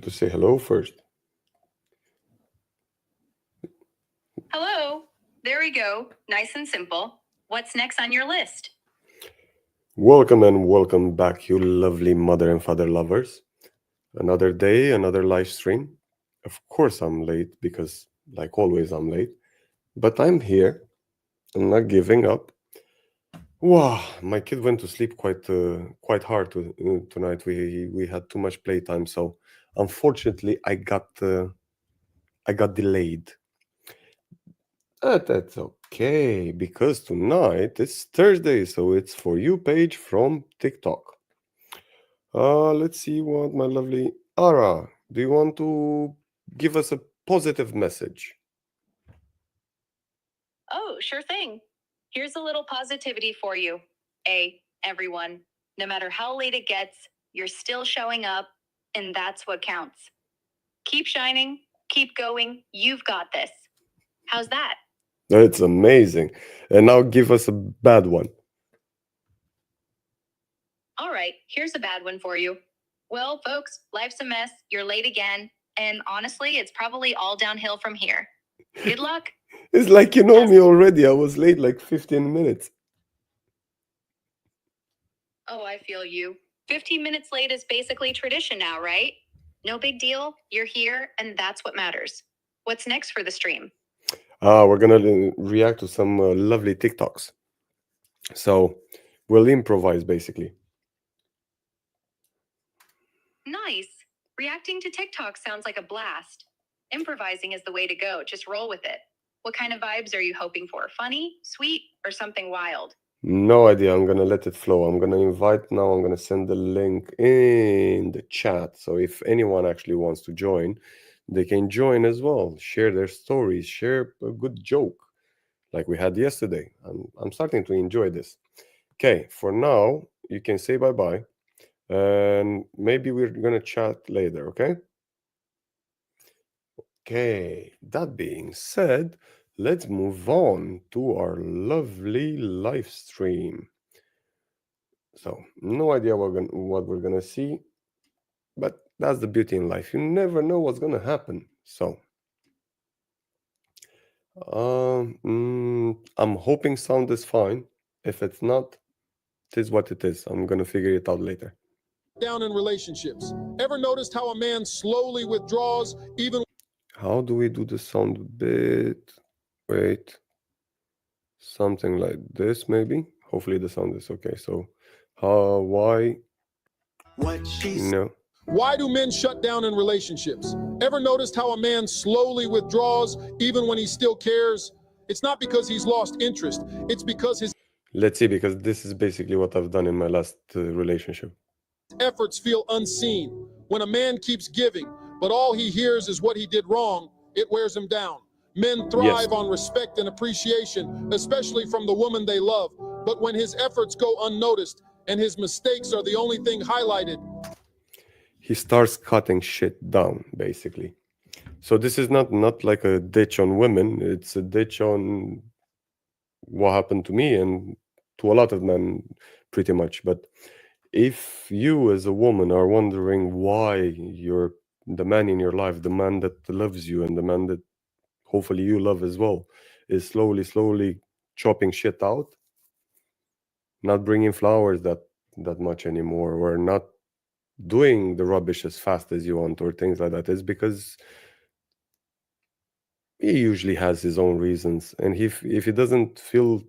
to say hello first. Hello. There we go. Nice and simple. What's next on your list? Welcome and welcome back, you lovely mother and father lovers. Another day, another live stream. Of course, I'm late because, like always, I'm late. But I'm here. I'm not giving up. Wow, my kid went to sleep quite hard tonight. We had too much playtime, so unfortunately, I got delayed. That's okay because tonight is Thursday, so it's For You page from TikTok. Let's see what my lovely Ara, do you want to give us a positive message? Oh, sure thing. Here's a little positivity for you. Everyone, no matter how late it gets, you're still showing up, and that's what counts. Keep shining, keep going. You've got this. How's that? It's amazing. And now give us a bad one. All right, here's a bad one for you. Well, folks, life's a mess. You're late again. And honestly, it's probably all downhill from here. Good luck. It's like you know me already. I was late like 15 minutes. Oh, I feel you. 15 minutes late is basically tradition now, right? No big deal. You're here, and that's what matters. What's next for the stream? We're gonna react to some lovely TikToks. So we'll improvise basically. Nice. Reacting to TikTok sounds like a blast. Improvising is the way to go. Just roll with it. What kind of vibes are you hoping for? Funny, sweet, or something wild? No idea. I'm gonna let it flow. I'm gonna invite now. I'm gonna send the link in the chat. So if anyone actually wants to join, they can join as well. Share their stories. Share a good joke, like we had yesterday. I'm starting to enjoy this. Okay, for now, you can say bye bye, and maybe we're gonna chat later. Okay. Okay. That being said, let's move on to our lovely live stream. So, no idea what we're gonna see, but that's the beauty in life. You never know what's gonna happen. So, I'm hoping sound is fine. If it's not, it is what it is. I'm gonna figure it out later. Down in relationships. Ever noticed how a man slowly withdraws even? How do we do the sound a bit? Wait, something like this maybe. Hopefully the sound is okay. So, why? What she's No. Why do men shut down in relationships? Ever noticed how a man slowly withdraws even when he still cares? It's not because he's lost interest. It's because his Let's see, because this is basically what I've done in my last relationship. efforts feel unseen. When a man keeps giving, but all he hears is what he did wrong, it wears him down. Men thrive on respect and appreciation, especially from the woman they love. But when his efforts go unnoticed and his mistakes are the only thing highlighted, He starts cutting shit down, basically. So this is not like a ditch on women. It's a ditch on what happened to me and to a lot of men, pretty much. But if you as a woman are wondering why you're the man in your life, the man that loves you and the man that hopefully you love as well, is slowly chopping shit out, not bringing flowers that much anymore, or not doing the rubbish as fast as you want, or things like that, is because he usually has his own reasons. And if he doesn't feel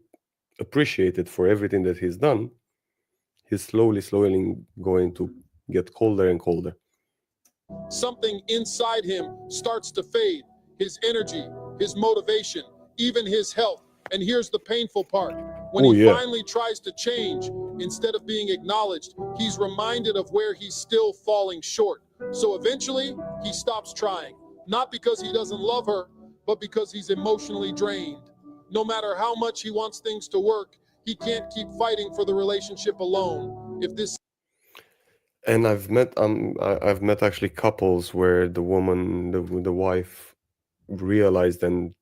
appreciated for everything that he's done, he's slowly going to get colder and colder. something inside him starts to fade. His energy, his motivation, even his health. And here's the painful part. When he finally tries to change, instead of being acknowledged, he's reminded of where he's still falling short. So eventually, he stops trying. Not because he doesn't love her, but because he's emotionally drained. No matter how much he wants things to work, he can't keep fighting for the relationship alone. If this And I've met actually couples where the woman, the wife, realized, and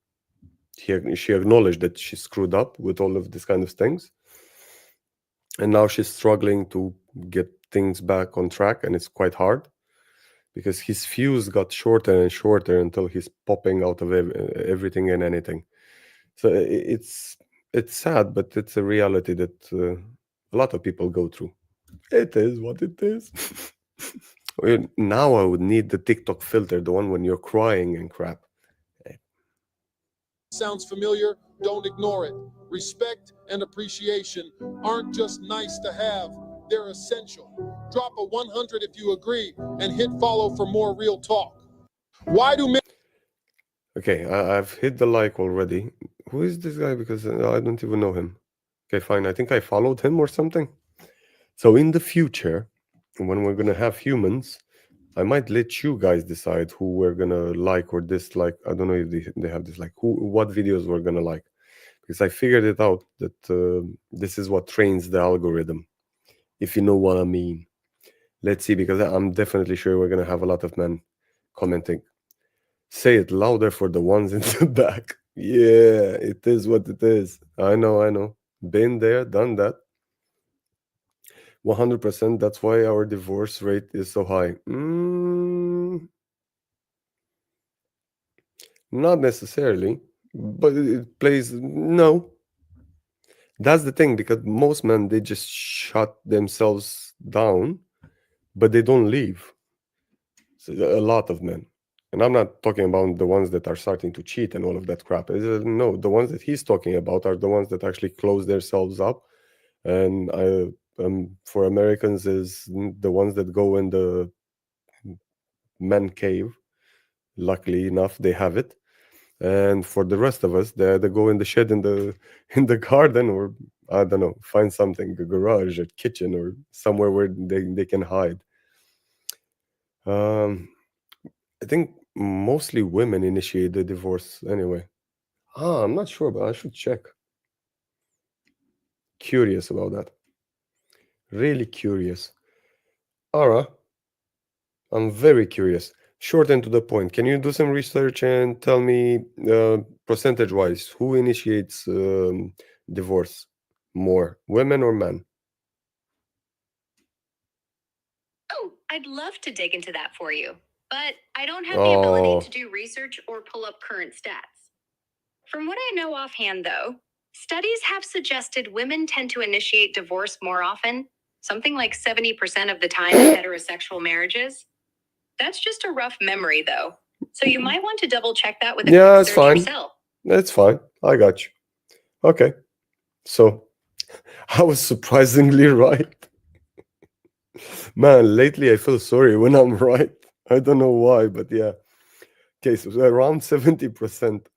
she acknowledged that she screwed up with all of these kind of things, and now she's struggling to get things back on track, and it's quite hard because his fuse got shorter and shorter until he's popping out of everything and anything. So it's sad, but it's a reality that a lot of people go through. It is what it is. Now I would need the TikTok filter, the one when you're crying and crap. Sounds familiar? Don't ignore it. Respect and appreciation aren't just nice to have, they're essential. Drop a 100 if you agree and hit follow for more real talk. Why do men Okay, I've hit the like already. Who is this guy? Because I don't even know him. Okay, fine. I think I followed him or something. So in the future, when we're gonna have humans, I might let you guys decide who we're gonna like or dislike. I don't know if they have this, like what videos we're gonna like, because I figured it out that this is what trains the algorithm, if you know what I mean. Let's see, because I'm definitely sure we're gonna have a lot of men commenting. Say it louder for the ones in the back. Yeah, it is what it is. I know, I know. Been there, done that. 100%. That's why our divorce rate is so high. Not necessarily, but it plays. No, that's the thing, because most men, they just shut themselves down, but they don't leave. So a lot of men, and I'm not talking about the ones that are starting to cheat and all of that crap. No, the ones that he's talking about are the ones that actually close themselves up, and for Americans is the ones that go in the man cave. Luckily enough, they have it. And for the rest of us, they go in the shed in the in the garden, or I don't know, find something, a garage, a kitchen, or somewhere where they can hide. um I think mostly women initiate the divorce anyway. I'm not sure, but I should check. Curious about that, really curious. Ara, I'm very curious. Short and to the point. Can you do some research and tell me, percentage wise, who initiates divorce more, women or men? Oh, I'd love to dig into that for you, but I don't have the ability to Oh, do research or pull up current stats. From what I know offhand, though, studies have suggested women tend to initiate divorce more often, something like 70% of the time in heterosexual marriages. That's just a rough memory, though. So you might want to double check that with a yeah, quick it's search fine. yourself. That's fine. I got you. Okay. So I was surprisingly right. Man, lately I feel sorry when I'm right. I don't know why, but yeah. Okay, so around 70%.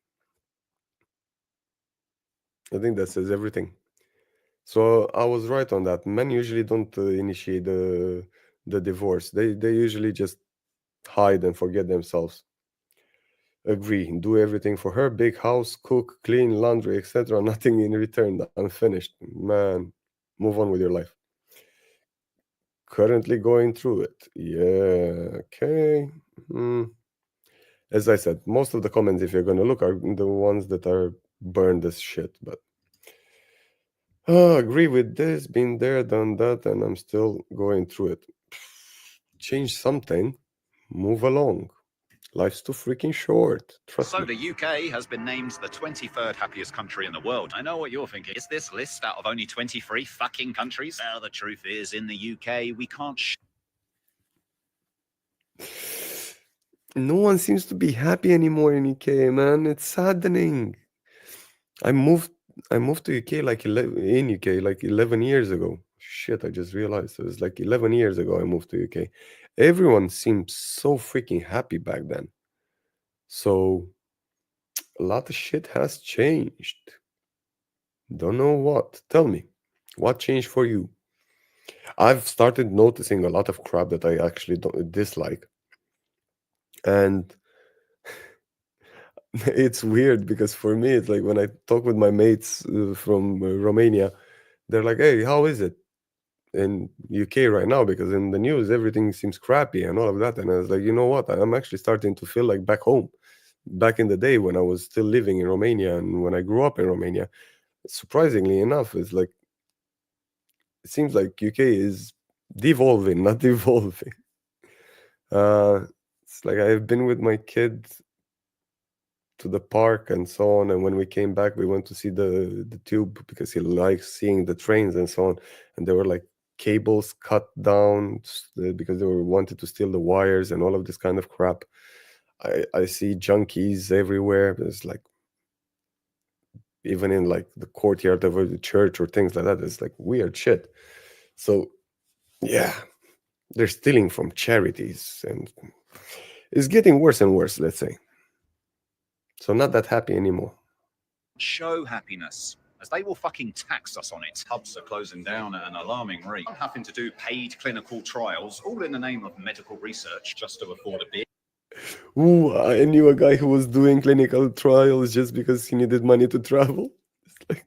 I think that says everything. So I was right on that. Men usually don't initiate the divorce. They usually just hide and forget themselves. Agree. Do everything for her. Big house, cook, clean, laundry, etc. Nothing in return. I'm finished. Man, move on with your life. Currently going through it. Yeah. Okay. As I said, most of the comments, if you're gonna look, are the ones that are burned as shit. But agree with this, been there, done that, and I'm still going through it. Change something, move along. Life's too freaking short. Trust So me. the UK has been named the 23rd happiest country in the world. I know what you're thinking. Is this list out of only 23 fucking countries? Well, the truth is, in the UK, we can't No one seems to be happy anymore in UK, man. It's saddening. I moved I moved to UK like in UK like 11 years ago. Shit, I just realized it was like 11 years ago I moved to UK. Everyone seemed so freaking happy back then. So a lot of shit has changed. Don't know what. Tell me, what changed for you? I've started noticing a lot of crap that I actually don't dislike. And it's weird because for me, it's like when I talk with my mates from Romania, they're like, "Hey, how is it in UK right now?" Because in the news, everything seems crappy and all of that. And I was like, you know what? I'm actually starting to feel like back home, back in the day when I was still living in Romania and when I grew up in Romania. Surprisingly enough, it's like it seems like UK is devolving, not devolving. It's like I've been with my kid to the park and so on, and when we came back, we went to see the tube because he likes seeing the trains and so on. And there were like cables cut down because they were wanted to steal the wires and all of this kind of crap. I see junkies everywhere. There's like even in like the courtyard of a church or things like that. It's like weird shit. So yeah, they're stealing from charities and it's getting worse and worse, let's say. So not that happy anymore. Show happiness, as they will fucking tax us on it. Hubs are closing down at an alarming rate. I'm having to do paid clinical trials, all in the name of medical research, just to afford a beer. Ooh, I knew a guy who was doing clinical trials just because he needed money to travel. It's like,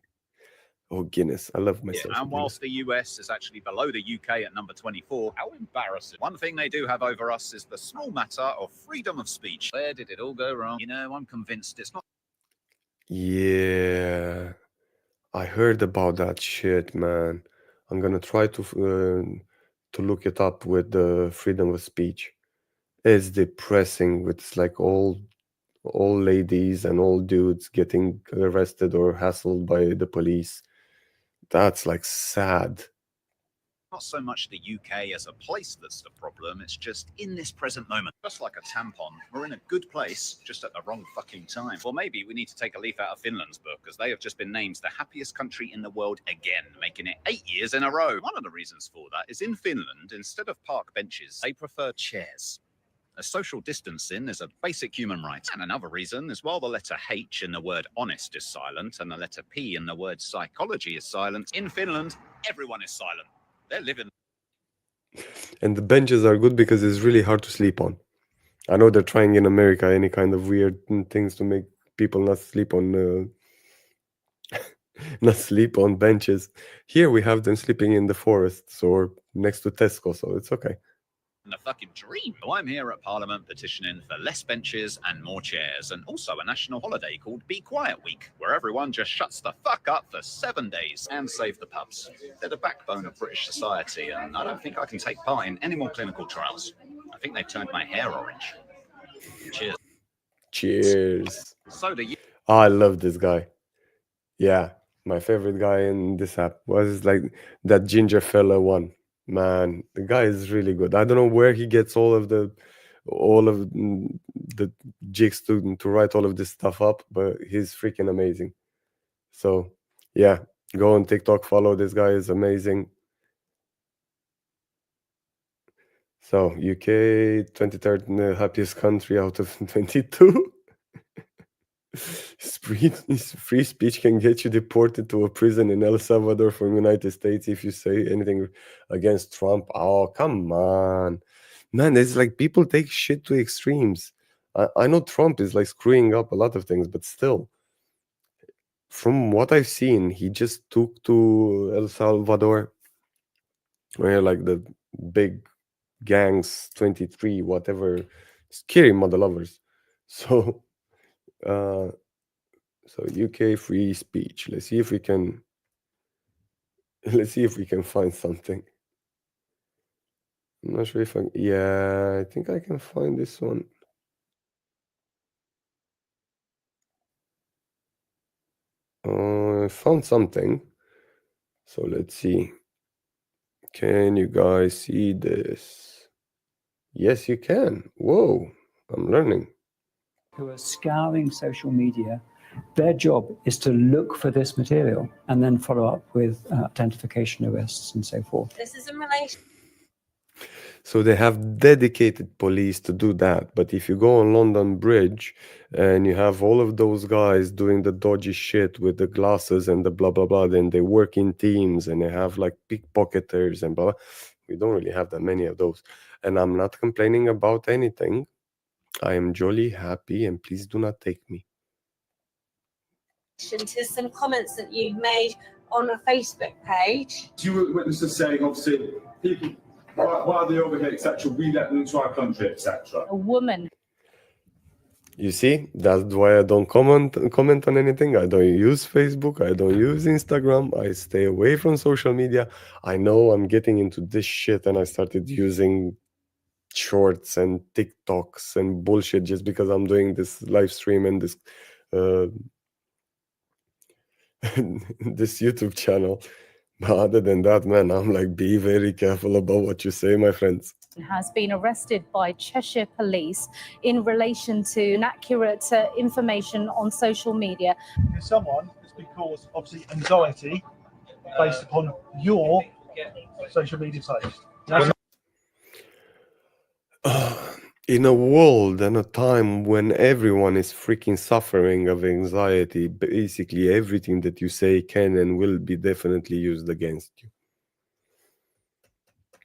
oh, Guinness. I love myself. And whilst the US is actually below the UK at number 24, how embarrassing. One thing they do have over us is the small matter of freedom of speech. Where did it all go wrong? You know, I'm convinced it's not. Yeah, I heard about that shit, man. I'm gonna try to look it up with the freedom of speech. It's depressing with like all ladies and all dudes getting arrested or hassled by the police. That's like sad. Not so much the UK as a place that's the problem, it's just in this present moment. Just like a tampon, we're in a good place, just at the wrong fucking time. Or maybe we need to take a leaf out of Finland's book, as they have just been named the happiest country in the world again, making it 8 years in a row. One of the reasons for that is in Finland, instead of park benches, they prefer chairs. As social distancing is a basic human right. And another reason is while the letter H in the word honest is silent and the letter P in the word psychology is silent, in Finland, everyone is silent. They're living. And the benches are good because it's really hard to sleep on. I know they're trying in America any kind of weird things to make people not sleep on not sleep on benches. Here we have them sleeping in the forests or next to Tesco, so it's okay. A fucking dream. So I'm here at Parliament petitioning for less benches and more chairs, and also a national holiday called Be Quiet Week, where everyone just shuts the fuck up for 7 days and save the pubs. They're the backbone of British society, and I don't think I can take part in any more clinical trials. I think they've turned my hair orange. Cheers. Cheers. So do you. Oh, I love this guy. Yeah, my favorite guy in this app was like that ginger fella one. Man, the guy is really good. I don't know where he gets all of the jigs to write all of this stuff up, but he's freaking amazing. So yeah, go on TikTok, follow this guy, is amazing. So UK 23rd happiest country out of 22. Free speech can get you deported to a prison in El Salvador from United States if you say anything against Trump. Oh, come on. Man, it's like people take shit to extremes. I know Trump is like screwing up a lot of things, but still, from what I've seen, he just took to El Salvador, where like the big gangs, 23, whatever, scary mother lovers. So, uh, so UK free speech. Let's see if we can. Let's see if we can find something. I'm not sure if I. Yeah, I think I can find this one. I found something. So let's see. Can you guys see this? Yes, you can. Whoa, I'm learning. Who are scouring social media. Their job is to look for this material and then follow up with identification arrests and so forth. This is in relation. So they have dedicated police to do that. But if you go on London Bridge and you have all of those guys doing the dodgy shit with the glasses and the blah, blah, blah, then they work in teams and they have like pickpocketers and blah, blah. We don't really have that many of those. And I'm not complaining about anything. I am jolly happy and please do not take me. To some comments that you've made on a Facebook page. You were witnesses saying, obviously, people, why are they over here, etc., we let them into our country, etc. A woman. You see, that's why I don't comment on anything. I don't use Facebook. I don't use Instagram. I stay away from social media. I know I'm getting into this shit and I started using shorts and TikToks and bullshit just because I'm doing this live stream and this this YouTube channel. But other than that, man, I'm like, be very careful about what you say, my friends. Has been arrested by Cheshire Police in relation to inaccurate information on social media. If someone has been caused, obviously, anxiety based upon your social media post. In a world and a time when everyone is freaking suffering of anxiety, basically everything that you say can and will be definitely used against you.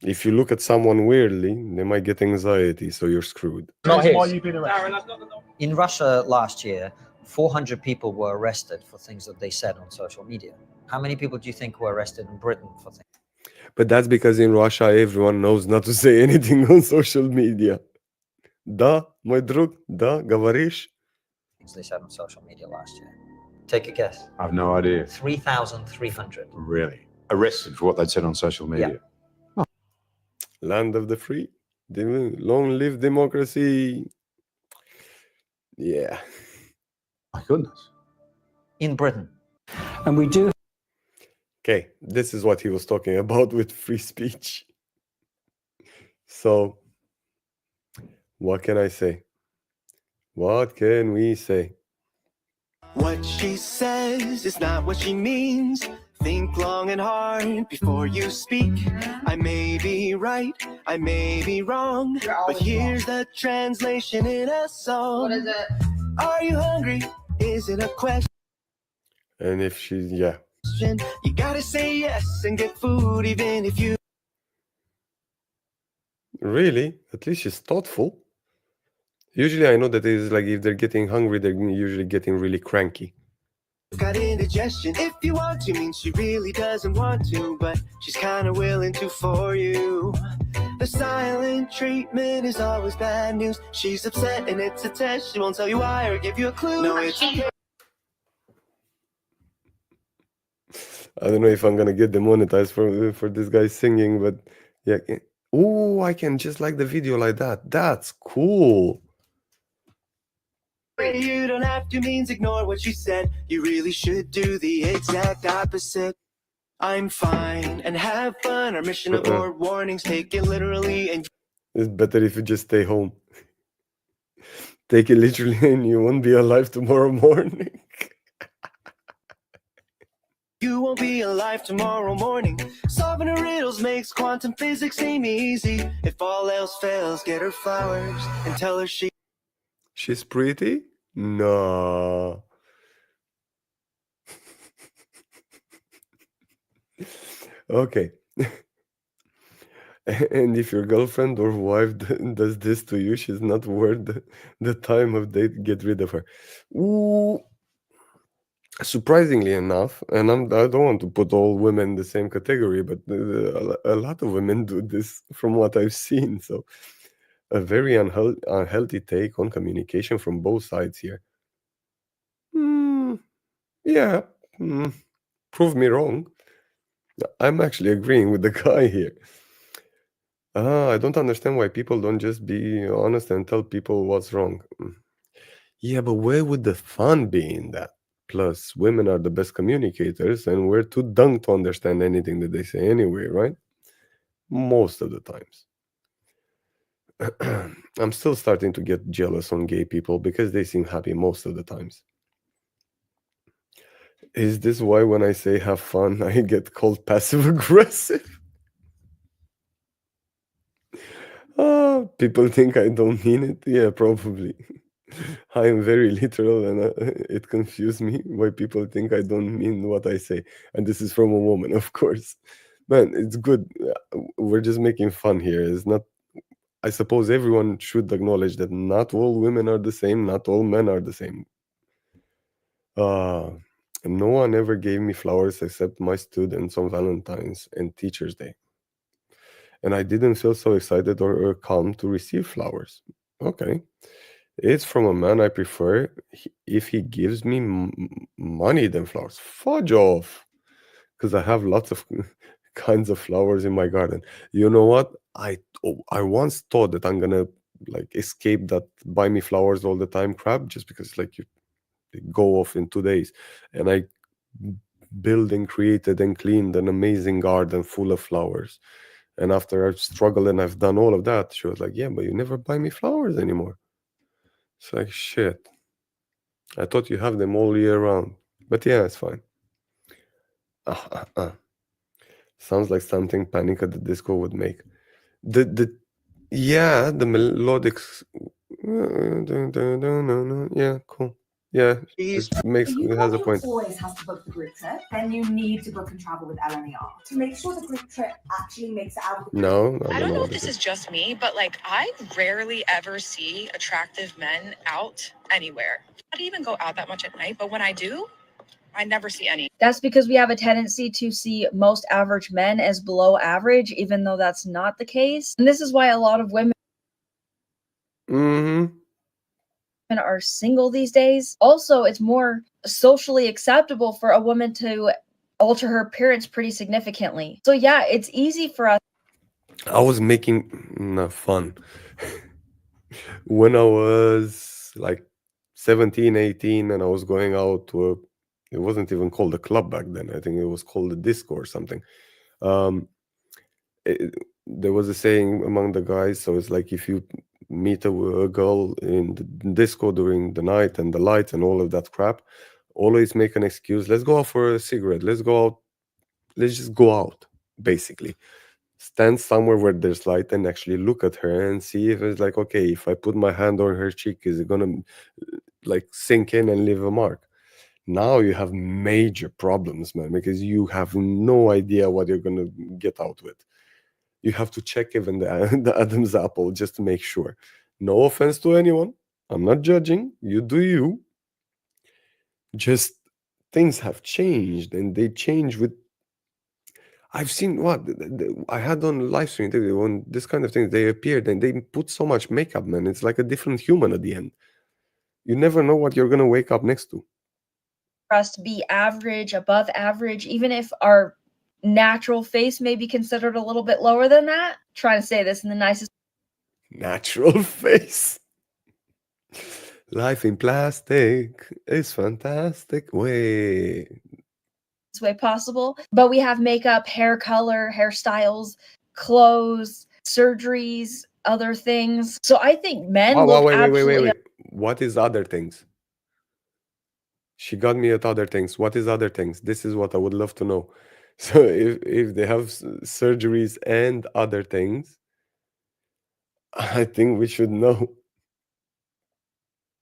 If you look at someone weirdly, they might get anxiety, so you're screwed. Not why you've been arrested. In Russia last year, 400 people were arrested for things that they said on social media. How many people do you think were arrested in Britain for things? But that's because in Russia, everyone knows not to say anything on social media. Да, мой друг, да, говоришь? Things they said on social media last year. Take a guess. I've no idea. 3,300. Really? Arrested for what they'd said on social media? Yeah. Land of the free. Long live democracy. Yeah. My goodness. In Britain. And we do. Okay, this is what he was talking about with free speech. So, what can I say? What can we say? What she says is not what she means. Think long and hard before you speak. I may be right, I may be wrong, but here's the translation in a song. What is it? Are you hungry? Is it a question? And if she's, yeah. You gotta say yes and get food even if you... Really? At least she's thoughtful. Usually I know that it's like if they're getting hungry, they're usually getting really cranky. Got indigestion if you want to, means she really doesn't want to, but she's kind of willing to for you. The silent treatment is always bad news. She's upset and it's a test. She won't tell you why or give you a clue. No, it's okay. I don't know if I'm gonna get demonetized for this guy singing, but yeah. Oh, I can just like the video like that. That's cool. You don't have to means ignore what she said. You really should do the exact opposite. I'm fine and have fun. Our mission abort warnings, take it literally and... It's better if you just stay home. Take it literally and you won't be alive tomorrow morning. You won't be alive tomorrow morning. Solving her riddles makes quantum physics seem easy. If all else fails, get her flowers and tell her she's pretty? No. Okay. And if your girlfriend or wife does this to you, she's not worth the time of date, get rid of her. Ooh. Surprisingly enough, and I don't want to put all women in the same category, but a lot of women do this from what I've seen. So a very unhealthy take on communication from both sides here. Yeah, prove me wrong. I'm actually agreeing with the guy here. I don't understand why people don't just be honest and tell people what's wrong. Yeah, but where would the fun be in that? Plus, women are the best communicators, and we're too dumb to understand anything that they say anyway, right? Most of the times. I'm still starting to get jealous on gay people because they seem happy most of the times. Is this why when I say have fun, I get called passive-aggressive? People think I don't mean it? Yeah, probably. I am very literal, and it confused me why people think I don't mean what I say. And this is from a woman, of course. Man, it's good. We're just making fun here. It's not... I suppose everyone should acknowledge that not all women are the same, not all men are the same. No one ever gave me flowers except my students on Valentine's and Teacher's Day. And I didn't feel so excited or calm to receive flowers. Okay. It's from a man I prefer if he gives me money than flowers. Fudge off. Because I have lots of kinds of flowers in my garden. You know what? I once thought that I'm gonna like escape that buy me flowers all the time crap, just because like you they go off in 2 days, and I built and created and cleaned an amazing garden full of flowers. And after I've struggled and I've done all of that, she was like, "Yeah, but you never buy me flowers anymore." It's like, shit. I thought you have them all year round. But yeah, it's fine. Sounds like something Panic at the Disco would make. The yeah, the melodic. Yeah, cool. Yeah, it has a point. Always has to book the group trip, then you need to book and travel with LNER to make sure the group trip actually makes it out of the No, I don't know if this is just me, but like I rarely ever see attractive men out anywhere. I don't even go out that much at night, but when I do, I never see any. That's because we have a tendency to see most average men as below average, even though that's not the case. And this is why a lot of women are single these days. Also, it's more socially acceptable for a woman to alter her appearance pretty significantly. So yeah, it's easy for us. I was making fun when I was like 17, 18, and I was going out to it wasn't even called a club back then. I think it was called a disco or something. There was a saying among the guys, so it's like if you meet a girl in the disco during the night and the lights and all of that crap, always make an excuse. Let's go out for a cigarette. Let's go out. Let's just go out, basically. Stand somewhere where there's light and actually look at her and see if it's like, okay, if I put my hand on her cheek, is it gonna like sink in and leave a mark? Now you have major problems, man, because you have no idea what you're gonna get out with. You have to check even the Adam's apple just to make sure. No offense to anyone. I'm not judging. You do you. Just things have changed, and they change with. I've seen what I had on live stream when this kind of thing they appeared and they put so much makeup, man. It's like a different human at the end. You never know what you're gonna wake up next to. For us to be average, above average, even if our natural face may be considered a little bit lower than that. Trying to say this in the nicest natural face. Life in plastic is fantastic way possible, but we have makeup, hair color, hairstyles, clothes, surgeries, other things. So I think men look absolutely. Wait. What is other things? She got me at other things. What is other things? This is what I would love to know. So if they have surgeries and other things, I think we should know.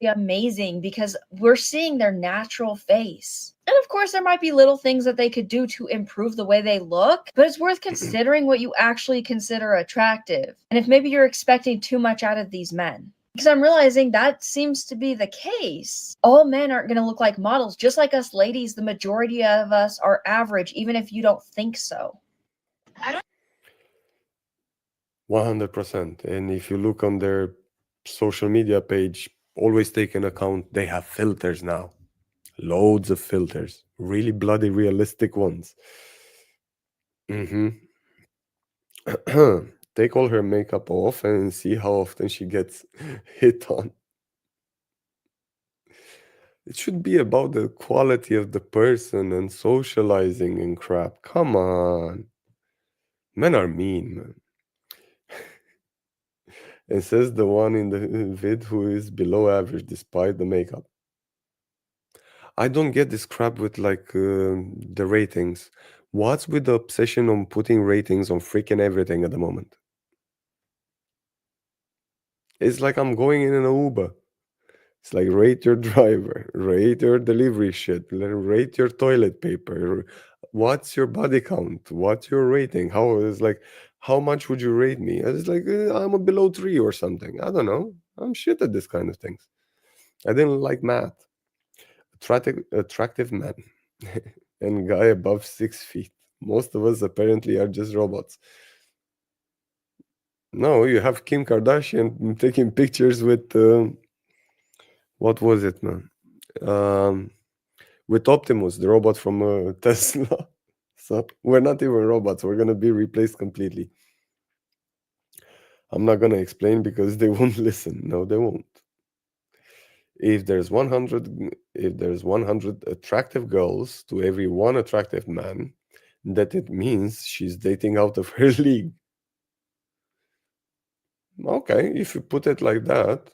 Amazing, because we're seeing their natural face. And of course, there might be little things that they could do to improve the way they look, but it's worth considering what you actually consider attractive. And if maybe you're expecting too much out of these men. Because I'm realizing that seems to be the case. All men aren't going to look like models. Just like us ladies, the majority of us are average, even if you don't think so. 100%. And if you look on their social media page, always take into account they have filters now. Loads of filters. Really bloody realistic ones. Take all her makeup off and see how often she gets hit on. It should be about the quality of the person and socializing and crap. Come on. Men are mean, man. And says the one in the vid who is below average despite the makeup. I don't get this crap with like the ratings. What's with the obsession on putting ratings on freaking everything at the moment? It's like I'm going in an Uber. It's like rate your driver, rate your delivery shit, rate your toilet paper. What's your body count? What's your rating? How much would you rate me? It's like I'm a below 3 or something. I don't know. I'm shit at this kind of things. I didn't like math. Attractive man and guy above 6 feet. Most of us apparently are just robots. No, you have Kim Kardashian taking pictures with what was it, man? With Optimus, the robot from Tesla. So we're not even robots. We're going to be replaced completely. I'm not going to explain because they won't listen. No, they won't. If there's 100 attractive girls to every one attractive man, that it means she's dating out of her league. Okay, if you put it like that.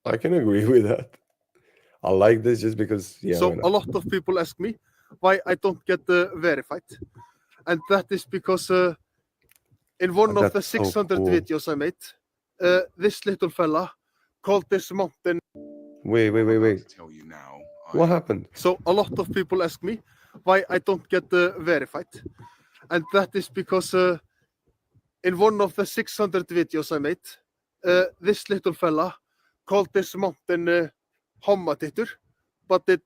I can agree with that. I like this just because, yeah. So a lot of people ask me why I don't get verified. And that is because in one of the 600 videos I made, this little fella called this mountain. Wait. What happened? So a lot of people ask me why I don't get verified. And that is because in one of the 600 videos I made, this little fella called this mountain Hommatittur, but it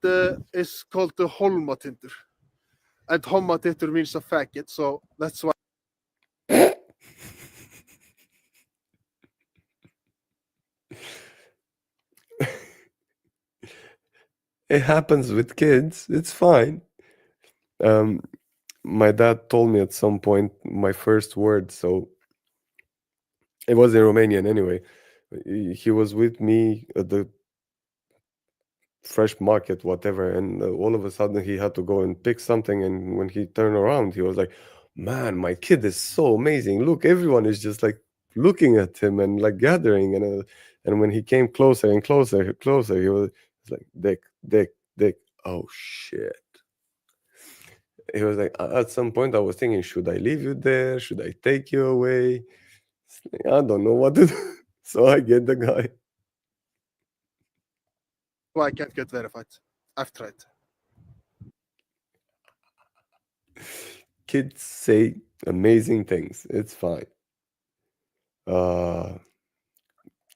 is called the Holmatindur. And Hommatittur means a faggot, so that's why. It happens with kids. It's fine. My dad told me at some point my first word, so it was in Romanian anyway. He was with me at the fresh market, whatever, and all of a sudden he had to go and pick something, and when he turned around, he was like, "Man, my kid is so amazing. Look, everyone is just like looking at him and like gathering." And when he came closer and closer, he was like, "Dick. Oh shit." He was like, at some point I was thinking, should I leave you there? Should I take you away? Like, I don't know what to do. So I get the guy. Well, I can't get verified. I've tried. Kids say amazing things. It's fine.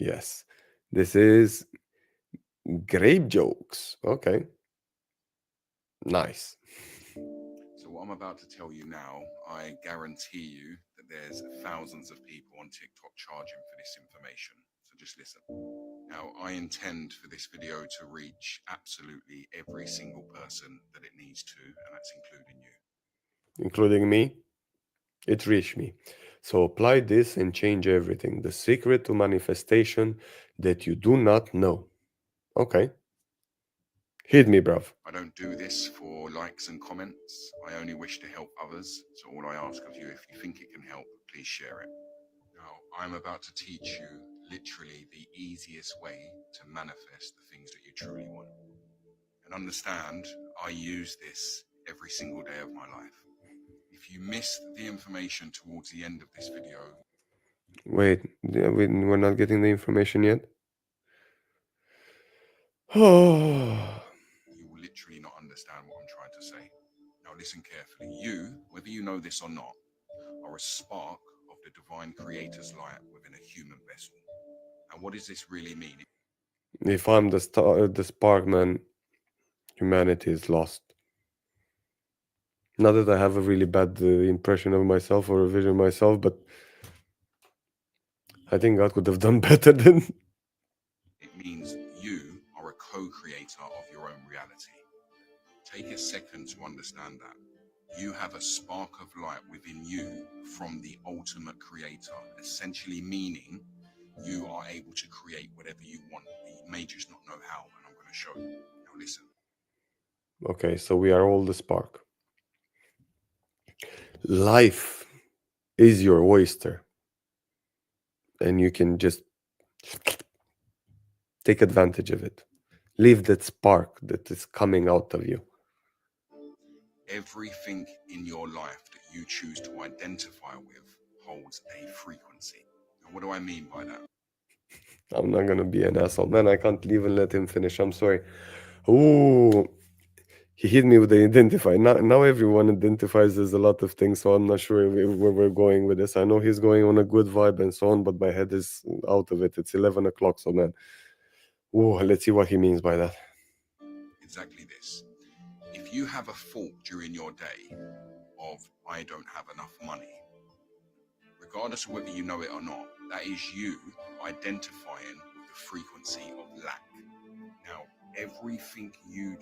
Yes. This is grape jokes. Okay. Nice. So what I'm about to tell you now, I guarantee you that there's thousands of people on TikTok charging for this information. So just listen. Now, I intend for this video to reach absolutely every single person that it needs to, and that's including you. Including me? It reached me. So apply this and change everything. The secret to manifestation that you do not know. Okay. Hit me, bruv. I don't do this for likes and comments. I only wish to help others. So all I ask of you, if you think it can help, please share it. Now, I'm about to teach you literally the easiest way to manifest the things that you truly want. And understand, I use this every single day of my life. If you missed the information towards the end of this video... Wait, we're not getting the information yet? Oh... You will literally not understand what I'm trying to say. Now listen carefully. You, whether you know this or not, are a spark of the divine creator's light within a human vessel. And what does this really mean? If I'm the spark, man, humanity is lost. Not that I have a really bad impression of myself or a vision of myself, but I think God could have done better than... It means you are a co-creator of your own reality. Take a second to understand that. You have a spark of light within you from the ultimate creator, essentially meaning you are able to create whatever you want. You may just not know how, and I'm going to show you. Now listen. Okay, so we are all the spark. Life is your oyster. And you can just take advantage of it. Leave that spark that is coming out of you. Everything in your life that you choose to identify with holds a frequency. Now, what do I mean by that? I'm not gonna be an asshole. Man, I can't even let him finish. I'm sorry. Ooh, he hit me with the identify. Now everyone identifies as a lot of things, so I'm not sure where we're going with this. I know he's going on a good vibe and so on, but my head is out of it. It's 11 o'clock, so man. Ooh, let's see what he means by that. Exactly this. If you have a thought during your day of, I don't have enough money, regardless of whether you know it or not, that is you identifying with the frequency of lack. Now, everything you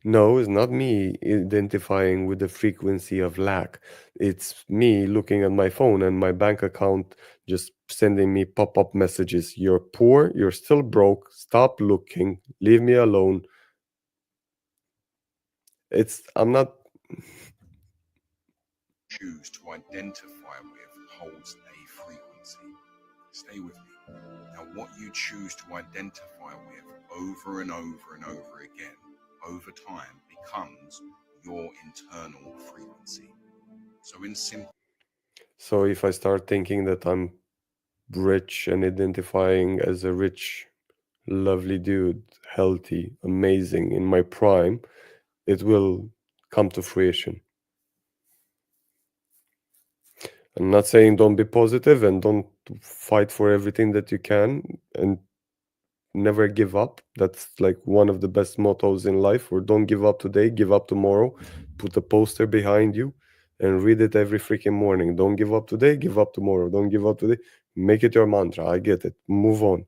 No, it's not me identifying with the frequency of lack. It's me looking at my phone and my bank account just sending me pop-up messages. You're poor, you're still broke, stop looking, leave me alone. I'm not. Choose to identify with holds a frequency. Stay with me. Now, what you choose to identify with over and over and over again, over time, becomes your internal frequency. So, in simple. So if I start thinking that I'm rich and identifying as a rich, lovely dude, healthy, amazing, in my prime, it will come to fruition. I'm not saying don't be positive and don't fight for everything that you can and never give up. That's like one of the best mottos in life, or don't give up today, give up tomorrow. Put a poster behind you and read it every freaking morning. Don't give up today, give up tomorrow. Don't give up today. Make it your mantra. I get it. Move on.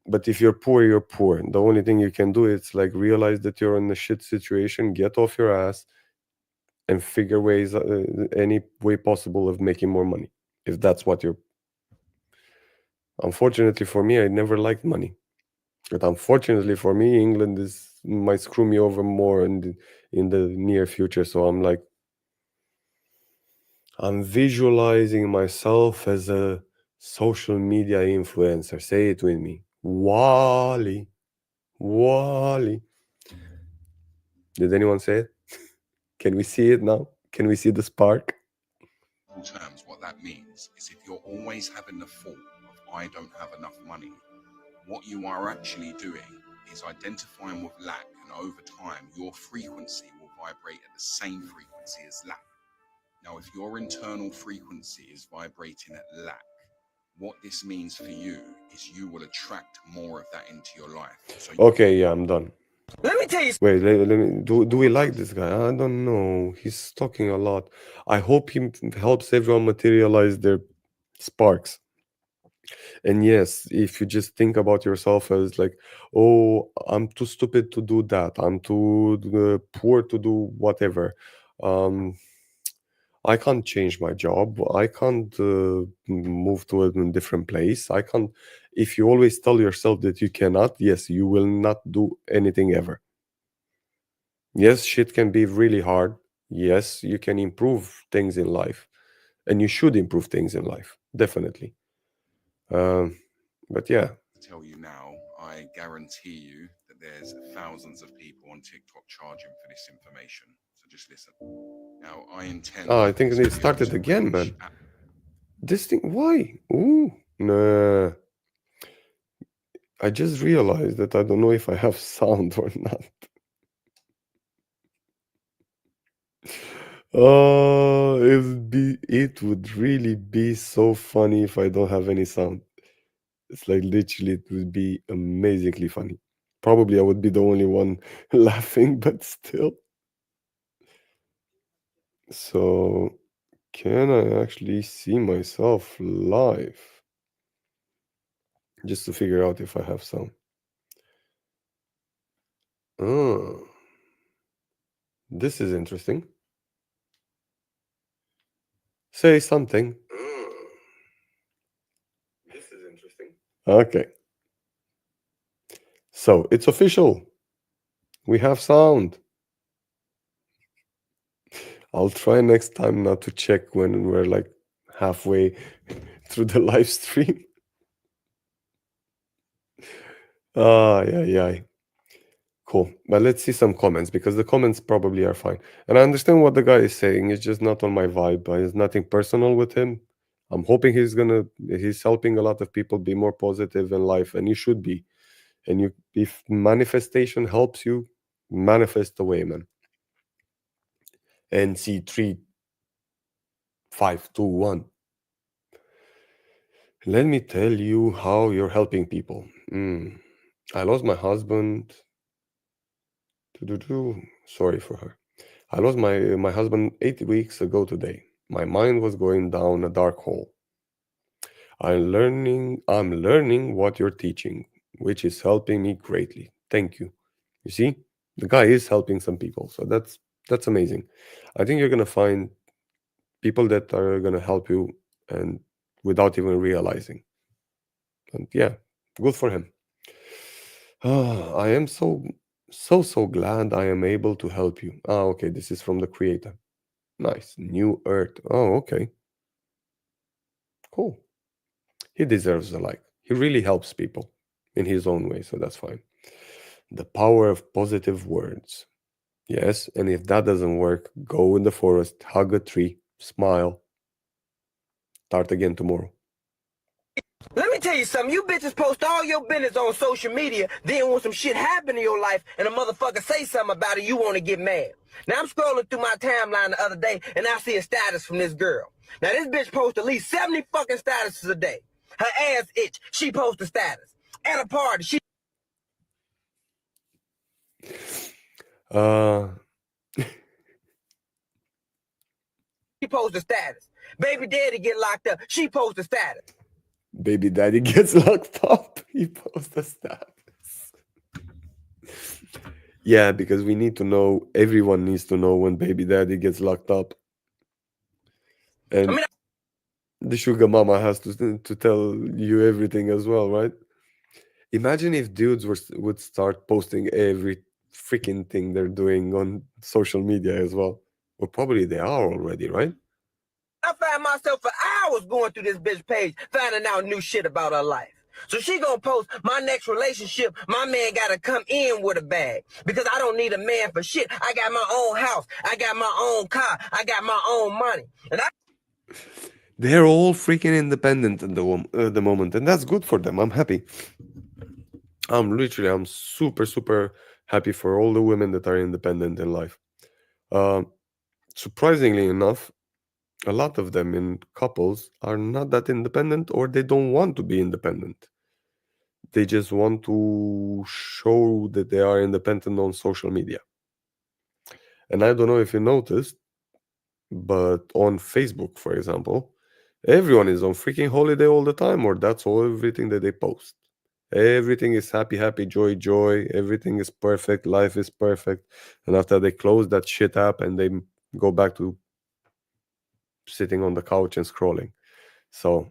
But if you're poor, you're poor. The only thing you can do is like realize that you're in a shit situation, get off your ass, and figure ways, any way possible of making more money. If that's what you're. Unfortunately for me, I never liked money. But unfortunately for me, England might screw me over more in the near future. So I'm visualizing myself as a social media influencer. Say it with me. Wally. Wally. Did anyone say it? Can we see it now? Can we see the spark? Terms, what that means is if you're always having the thought of I don't have enough money, what you are actually doing is identifying with lack, and over time your frequency will vibrate at the same frequency as lack. Now, if your internal frequency is vibrating at lack, what this means for you is you will attract more of that into your life. So okay, yeah, I'm done. Let me tell you. Wait, let me. Do we like this guy? I don't know. He's talking a lot. I hope he helps everyone materialize their sparks. And yes, if you just think about yourself as like, oh, I'm too stupid to do that. I'm too poor to do whatever. Um, I can't change my job. I can't move to a different place. I can't. If you always tell yourself that you cannot, yes, you will not do anything ever. Yes, shit can be really hard. Yes, you can improve things in life, and you should improve things in life, definitely. But yeah. Tell you now, I guarantee you that there's thousands of people on TikTok charging for this information. So just listen. Now, I intend. Oh, I think they started again, man. This thing, why? Ooh, nah. I just realized that I don't know if I have sound or not. Oh, it would really be so funny if I don't have any sound. It's like literally it would be amazingly funny. Probably I would be the only one laughing, but still. So, can I actually see myself live? Just to figure out if I have sound. Oh, this is interesting. Say something. This is interesting. Okay. So it's official. We have sound. I'll try next time not to check when we're like halfway through the live stream. Yeah. Cool. But let's see some comments because the comments probably are fine. And I understand what the guy is saying. It's just not on my vibe. It's nothing personal with him. I'm hoping he's helping a lot of people be more positive in life, and you should be. And if manifestation helps you, manifest away, man. NC 3 5 2 1. Let me tell you how you're helping people. I lost my husband. Sorry for her. I lost my husband 8 weeks ago today. My mind was going down a dark hole. I'm learning what you're teaching, which is helping me greatly. Thank you. You see, The guy is helping some people, so that's amazing. I think you're gonna find people that are gonna help you and without even realizing. And yeah, good for him. I am so glad I am able to help you. Ah, okay, this is from the creator. Nice. New Earth. Oh, okay. Cool. He deserves a like. He really helps people in his own way, so that's fine. The power of positive words. Yes, and if that doesn't work, go in the forest, hug a tree, smile, start again tomorrow. Let me tell you something. You bitches post all your business on social media, then when some shit happen in your life and a motherfucker say something about it, you want to get mad. Now, I'm scrolling through my timeline the other day, and I see a status from this girl. Now, this bitch posts at least 70 fucking statuses a day. Her ass itch. She posts a status. At a party, she Uh, posts a status. Baby daddy get locked up. She posts a status. baby daddy gets locked up. He posts a status. Yeah, because we need to know, everyone needs to know when baby daddy gets locked up. And the sugar mama has to tell you everything as well, right? Imagine if dudes would start posting every freaking thing they're doing on social media as well. Well, probably they are already, right? I find myself for hours going through this bitch page, finding out new shit about her life. So she gonna post my next relationship. My man gotta come in with a bag because I don't need a man for shit. I got my own house. I got my own car. I got my own money. And they're all freaking independent at the moment, and that's good for them. I'm happy. I'm super happy for all the women that are independent in life. Surprisingly enough, a lot of them in couples are not that independent, or they don't want to be independent. They just want to show that they are independent on social media. And I don't know if you noticed, but on Facebook, for example, everyone is on freaking holiday all the time, or that's all everything that they post. Everything is happy, joy. Everything is perfect. Life is perfect. And after they close that shit up and they go back to sitting on the couch and scrolling. So,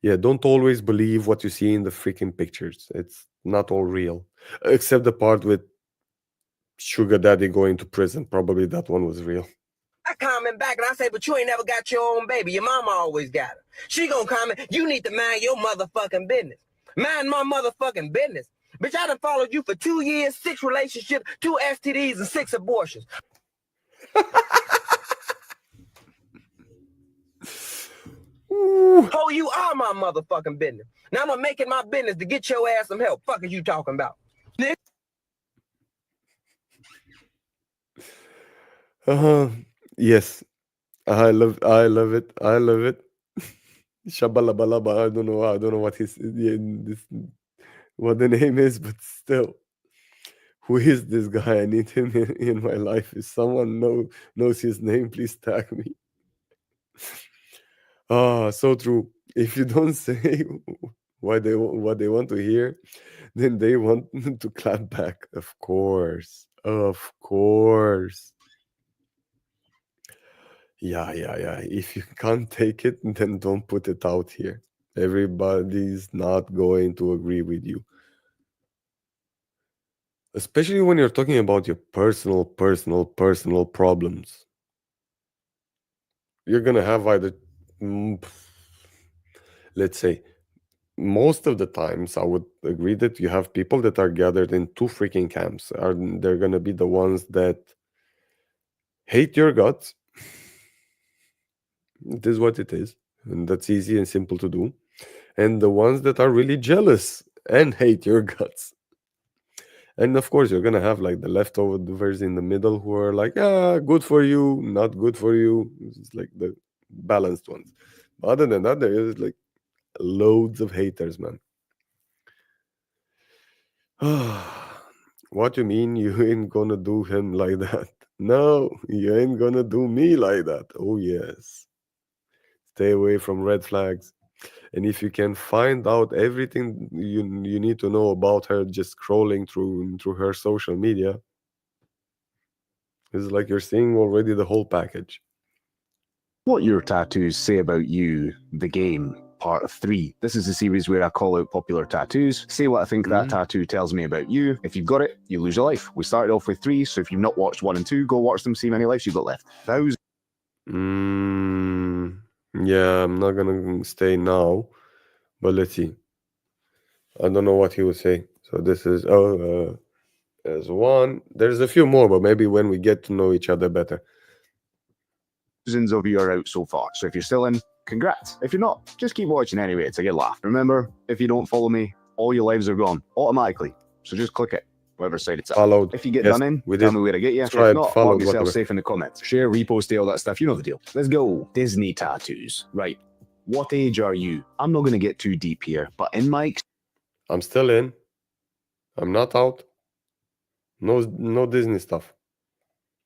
yeah, don't always believe what you see in the freaking pictures. It's not all real, except the part with sugar daddy going to prison. Probably that one was real. I comment back and I say, but you ain't never got your own baby. Your mama always got her. She gonna comment, you need to mind your motherfucking business. Mind my motherfucking business. Bitch, I done followed you for 2 years, 6 relationships, 2 STDs, and 6 abortions. Oh, you are my motherfucking business. Now I'm gonna make it my business to get your ass some help. Fuck is you talking about? Yes, I love it. I love it. Shabalabalaba. I don't know what what the name is, but still, who is this guy? I need him in my life. If someone knows his name, please tag me. Ah, so true. If you don't say what they want to hear, then they want to clap back. Of course. Yeah. If you can't take it, then don't put it out here. Everybody's not going to agree with you. Especially when you're talking about your personal problems. You're gonna have either, let's say, most of the times I would agree that you have people that are gathered in two freaking camps. They're gonna be the ones that hate your guts. It is what it is, and that's easy and simple to do. And the ones that are really jealous and hate your guts. And of course, you're gonna have like the leftovers in the middle who are like, good for you, not good for you. It's like the balanced ones. But other than that, there is like loads of haters, man. What you mean you ain't gonna do him like that? No, you ain't gonna do me like that. Oh yes. Stay away from red flags. And if you can find out everything you need to know about her just scrolling through her social media, It's like you're seeing already the whole package. What your tattoos say about you, the game, part 3. This is a series where I call out popular tattoos, say what I think that tattoo tells me about you. If you've got it, you lose your life. We started off with 3, so if you've not watched 1 and 2, go watch them, see how many lives you've got left. 1,000. Yeah, I'm not gonna stay now, but let's see. I don't know what he would say. So this is there's 1. There's a few more, but maybe when we get to know each other better. Thousands of you are out so far, so if you're still in, congrats. If you're not, just keep watching anyway, it's a good laugh. Remember, if you don't follow me, all your lives are gone, automatically. So just click it, whatever side it's at. Followed. If you get Yes, done in, we tell did. me where I get you. If Tried, not, followed, mark yourself whatever. safe in the comments. Share, repost, all that stuff, you know the deal. Let's go. Disney tattoos. Right, what age are you? I'm not going to get too deep here, but in my I'm still in. I'm not out. No Disney stuff.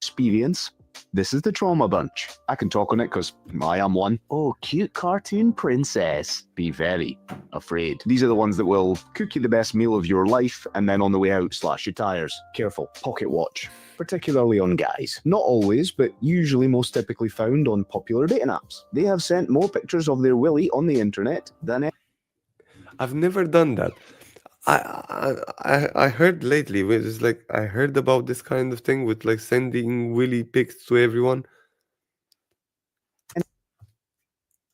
experience, this is the trauma bunch. I can talk on it because I am one. Oh, cute cartoon princess. Be very afraid. These are the ones that will cook you the best meal of your life and then on the way out slash your tires. Careful. Pocket watch. Particularly on guys. Not always, but usually most typically found on popular dating apps. They have sent more pictures of their willy on the internet than... I've never done that. I heard lately, it's like I heard about this kind of thing with like sending willy pics to everyone.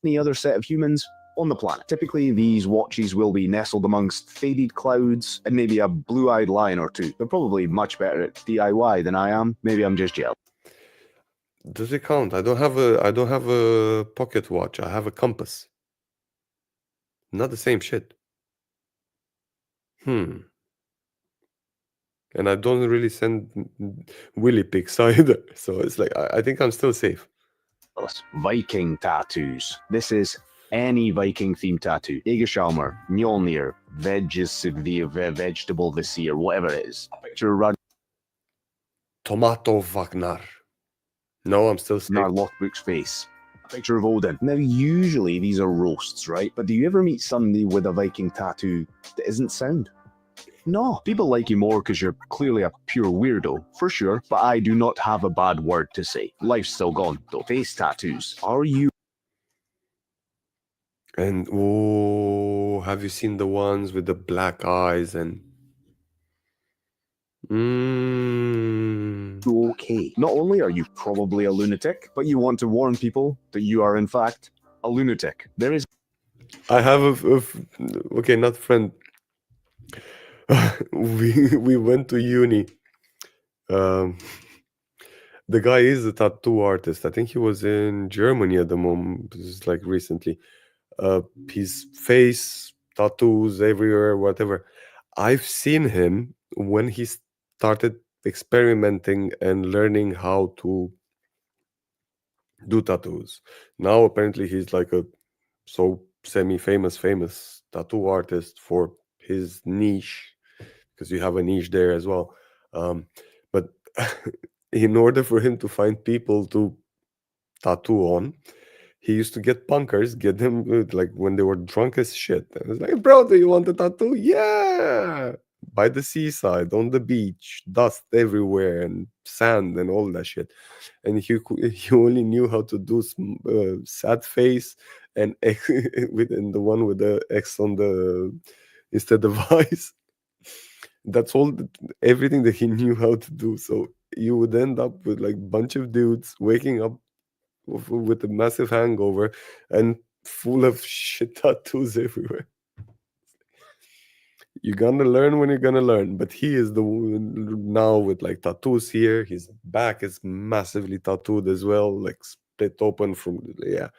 Any other set of humans on the planet. Typically, these watches will be nestled amongst faded clouds and maybe a blue-eyed lion or two. They're probably much better at DIY than I am. Maybe I'm just jealous. Does it count? I don't have a pocket watch. I have a compass. Not the same shit. And I don't really send willy pics either. So it's like I think I'm still safe. Viking tattoos. This is any Viking themed tattoo. Egersalmer, Mjolnir, vegetable this year, whatever it is. A picture of Tomato Wagner. No, I'm still safe. Lothbrok's face. A picture of Odin. Now, usually these are roasts, right? But do you ever meet somebody with a Viking tattoo that isn't sound? No. People like you more because you're clearly a pure weirdo, for sure, but I do not have a bad word to say. Life's still gone, though. Face tattoos. Are you... And have you seen the ones with the black eyes and... Okay. Not only are you probably a lunatic, but you want to warn people that you are in fact a lunatic. There is... I have okay, not friend. we went to uni. The guy is a tattoo artist. I think he was in Germany at the moment. This is like recently. His face, tattoos everywhere, whatever. I've seen him when he started experimenting and learning how to do tattoos. Now apparently he's like a famous tattoo artist for his niche, because you have a niche there as well. But in order for him to find people to tattoo on, he used to get punkers, get them like when they were drunk as shit. I was like, bro, do you want a tattoo? Yeah. By the seaside, on the beach, dust everywhere and sand and all that shit. And he only knew how to do sad face and and the one with the X on the instead of eyes. That's all, everything that he knew how to do. So you would end up with like bunch of dudes waking up with a massive hangover and full of shit tattoos everywhere. You're gonna learn when you're gonna learn, but he is the one now with like tattoos here. His back is massively tattooed as well, like split open from, yeah.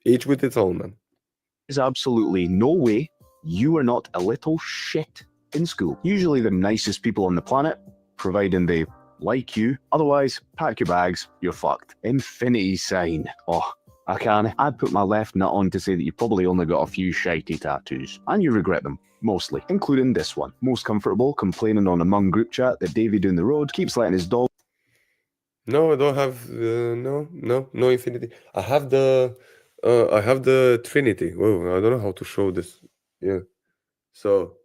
Each with its own, man. There's absolutely no way you are not a little shit in school. Usually the nicest people on the planet, providing they like you. Otherwise, pack your bags, you're fucked. Infinity sign. Oh, I can. I'd put my left nut on to say that you probably only got a few shitey tattoos, and you regret them, mostly, including this one. Most comfortable, complaining on a mum group chat that Davey down the road keeps letting his dog... No, I don't have, no infinity. I have the Trinity. Whoa, I don't know how to show this. Yeah. So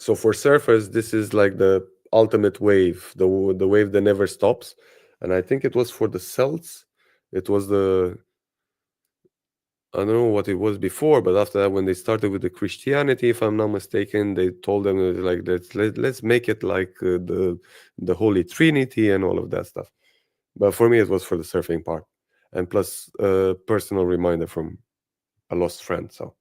So for surfers, this is like the ultimate wave, the wave that never stops. And I think it was for the Celts. It was I don't know what it was before, but after that, when they started with the Christianity, if I'm not mistaken, they told them like let's make it like the Holy Trinity and all of that stuff. But for me, it was for the surfing part, and plus a personal reminder from a lost friend. So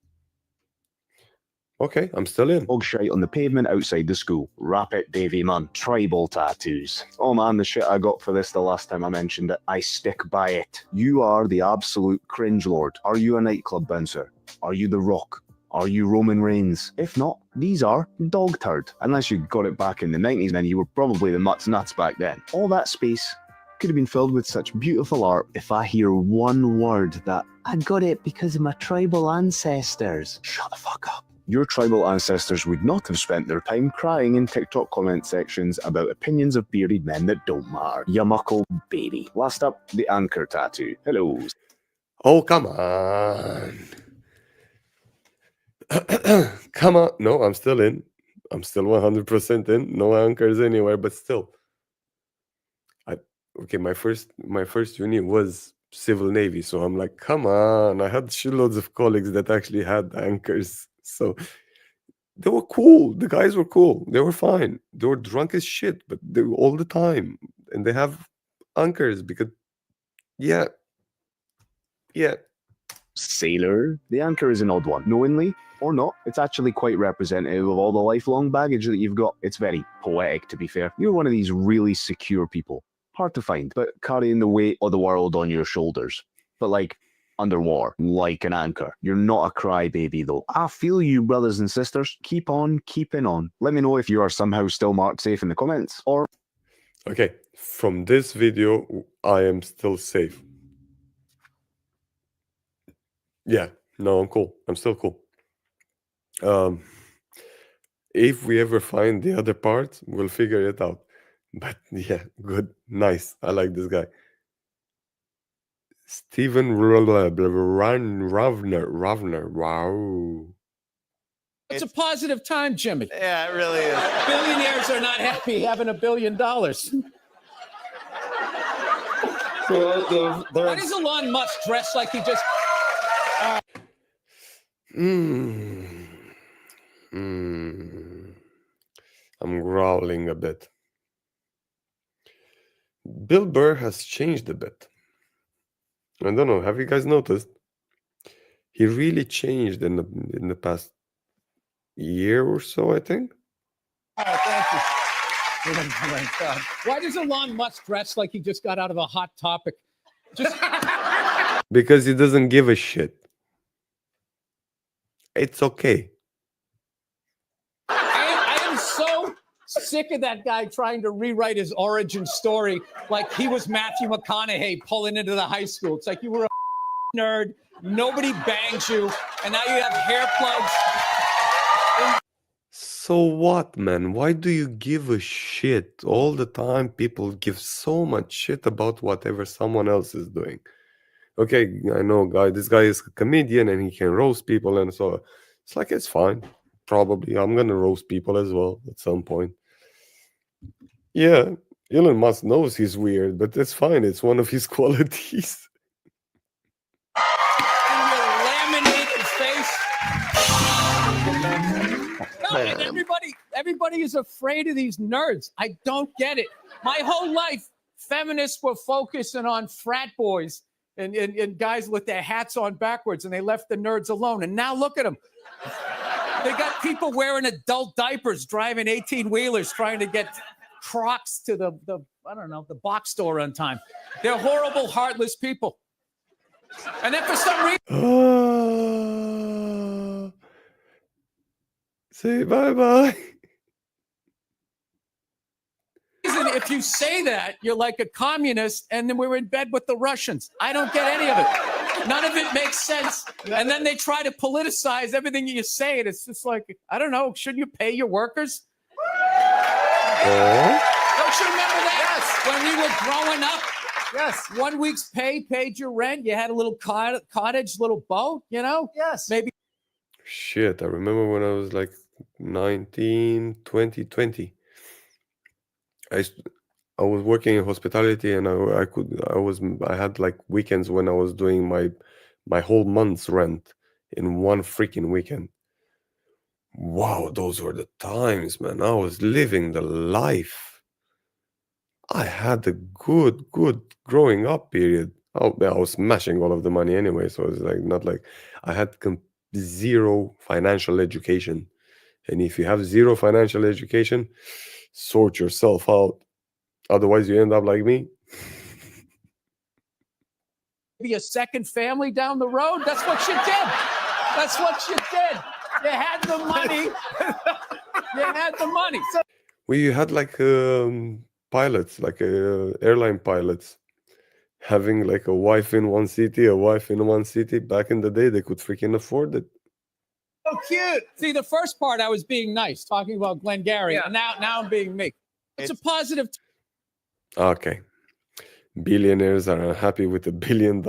okay, I'm still in. Dog shite on the pavement outside the school. Rap it, Davy, man. Tribal tattoos. Oh man, the shit I got for this the last time I mentioned it. I stick by it. You are the absolute cringe lord. Are you a nightclub bouncer? Are you The Rock? Are you Roman Reigns? If not, these are dog turd. Unless you got it back in the 90s, then you were probably the nuts back then. All that space could have been filled with such beautiful art if I hear one word that I got it because of my tribal ancestors. Shut the fuck up. Your tribal ancestors would not have spent their time crying in TikTok comment sections about opinions of bearded men that don't matter. You muckle baby. Last up, the anchor tattoo. Hello. Oh, come on. Come on. No, I'm still in. I'm still 100% in. No anchors anywhere, but still. Okay, my first uni was civil navy, so I'm like, come on. I had shitloads of colleagues that actually had anchors. So they were cool. The guys were cool. They were fine. They were drunk as shit, but they were all the time. And they have anchors because, yeah. Sailor. The anchor is an odd one. Knowingly or not, it's actually quite representative of all the lifelong baggage that you've got. It's very poetic, to be fair. You're one of these really secure people. Hard to find, but carrying the weight of the world on your shoulders. But like, underwater, like an anchor. You're not a crybaby though. I feel you, brothers and sisters. Keep on keeping on. Let me know if you are somehow still marked safe in the comments, or... Okay, from this video, I am still safe. Yeah, no, I'm cool. I'm still cool. If we ever find the other part, we'll figure it out. But yeah, good, nice. I like this guy. Steven Ravner. Wow. It's a positive time, Jimmy. Yeah, it really is. Billionaires are not happy having $1 billion. Why does Elon Musk dress like he just... I'm growling a bit. Bill Burr has changed a bit. I don't know. Have you guys noticed? He really changed in the past year or so, I think. Oh, thank you. Oh my God. Why does Elon Musk dress like he just got out of a Hot Topic? Just because he doesn't give a shit. It's okay. I am so sick of that guy trying to rewrite his origin story like he was Matthew McConaughey pulling into the high school. It's like you were a nerd, nobody banged you, and now you have hair plugs. So what, man? Why do you give a shit? All the time people give so much shit about whatever someone else is doing. Okay, I know, this guy is a comedian and he can roast people, and so it's like, it's fine. Probably I'm gonna roast people as well at some point. Yeah, Elon Musk knows he's weird, but that's fine. It's one of his qualities. Laminated face. No, and everybody is afraid of these nerds. I don't get it. My whole life, feminists were focusing on frat boys and guys with their hats on backwards, and they left the nerds alone. And now look at them. They got people wearing adult diapers, driving 18-wheelers, trying to get Crocs to the I don't know, the box store on time. They're horrible, heartless people. And then for some reason... Say bye-bye. If you say that, you're like a communist, and then we're in bed with the Russians. I don't get any of it. None of it makes sense. And then they try to politicize everything you say. And it's just like, I don't know, shouldn't you pay your workers? Don't you remember that? Yes. When we were growing up? Yes. 1 week's pay paid your rent. You had a little cottage, little boat, you know? Yes. Maybe. Shit, I remember when I was like 2020. I was working in hospitality, and I had like weekends when I was doing my whole month's rent in one freaking weekend. Wow, those were the times, man. I was living the life. I had a good growing up period. Oh, I was smashing all of the money anyway, so it's like not like I had zero financial education. And if you have zero financial education, sort yourself out. Otherwise, you end up like me. Be a second family down the road. That's what you did. That's what you did. You had the money. You had the money. We had like pilots, like airline pilots, having like a wife in one city, a wife in one city. Back in the day, they could freaking afford it. So cute. See, the first part I was being nice, talking about Glengarry, and now I'm being me. It's a positive. Okay. Billionaires are unhappy with $1 billion.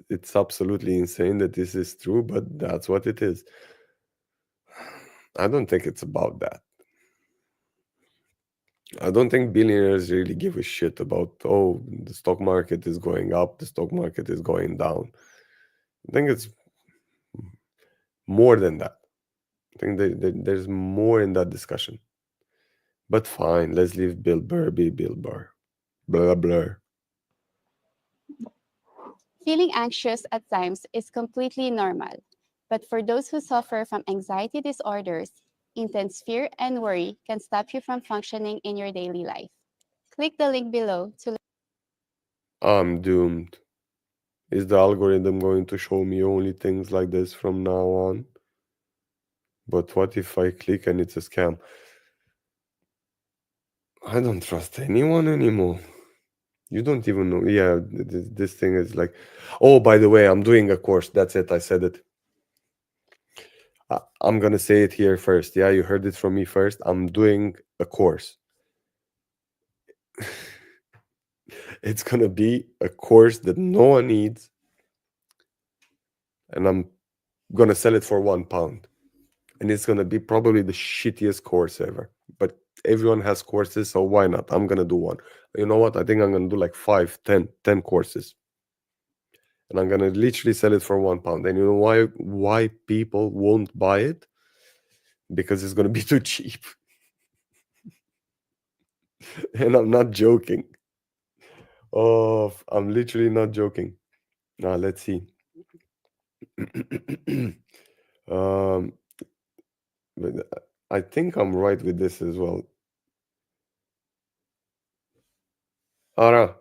It's absolutely insane that this is true, but that's what it is. I don't think it's about that. I don't think billionaires really give a shit about, oh, the stock market is going up, the stock market is going down. I think it's more than that. I think there's more in that discussion. But fine, let's leave Bill Burr be Bill Burr. Blah, blah. Feeling anxious at times is completely normal, but for those who suffer from anxiety disorders, intense fear and worry can stop you from functioning in your daily life. Click the link below to I'm doomed. Is the algorithm going to show me only things like this from now on? But what if I click and it's a scam? I don't trust anyone anymore. You don't even know. Yeah, this thing is like, oh, by the way, I'm doing a course. That's it. I said it. I'm going to say it here first. Yeah, you heard it from me first. I'm doing a course. It's going to be a course that no one needs. And I'm going to sell it for £1. And it's going to be probably the shittiest course ever. But everyone has courses, so why not? I'm going to do one. You know what? I think I'm going to do like 5, 10 courses. And I'm going to literally sell it for £1. And you know why people won't buy it? Because it's going to be too cheap. And I'm not joking. Oh, I'm literally not joking. Now, let's see. But I think I'm right with this as well. Ara,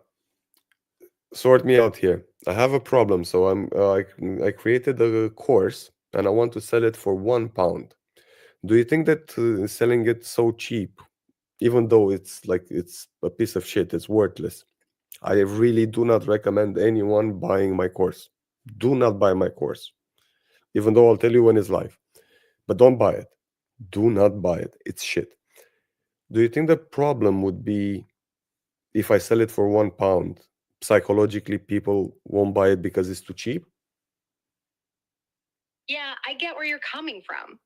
sort me out here. I have a problem. So I created a course and I want to sell it for £1. Do you think that selling it so cheap, even though it's a piece of shit, it's worthless, I really do not recommend anyone buying my course. Do not buy my course. Even though I'll tell you when it's live. But don't buy it. Do not buy it. It's shit. Do you think the problem would be if I sell it for £1, psychologically people won't buy it because it's too cheap? Yeah, I get where you're coming from.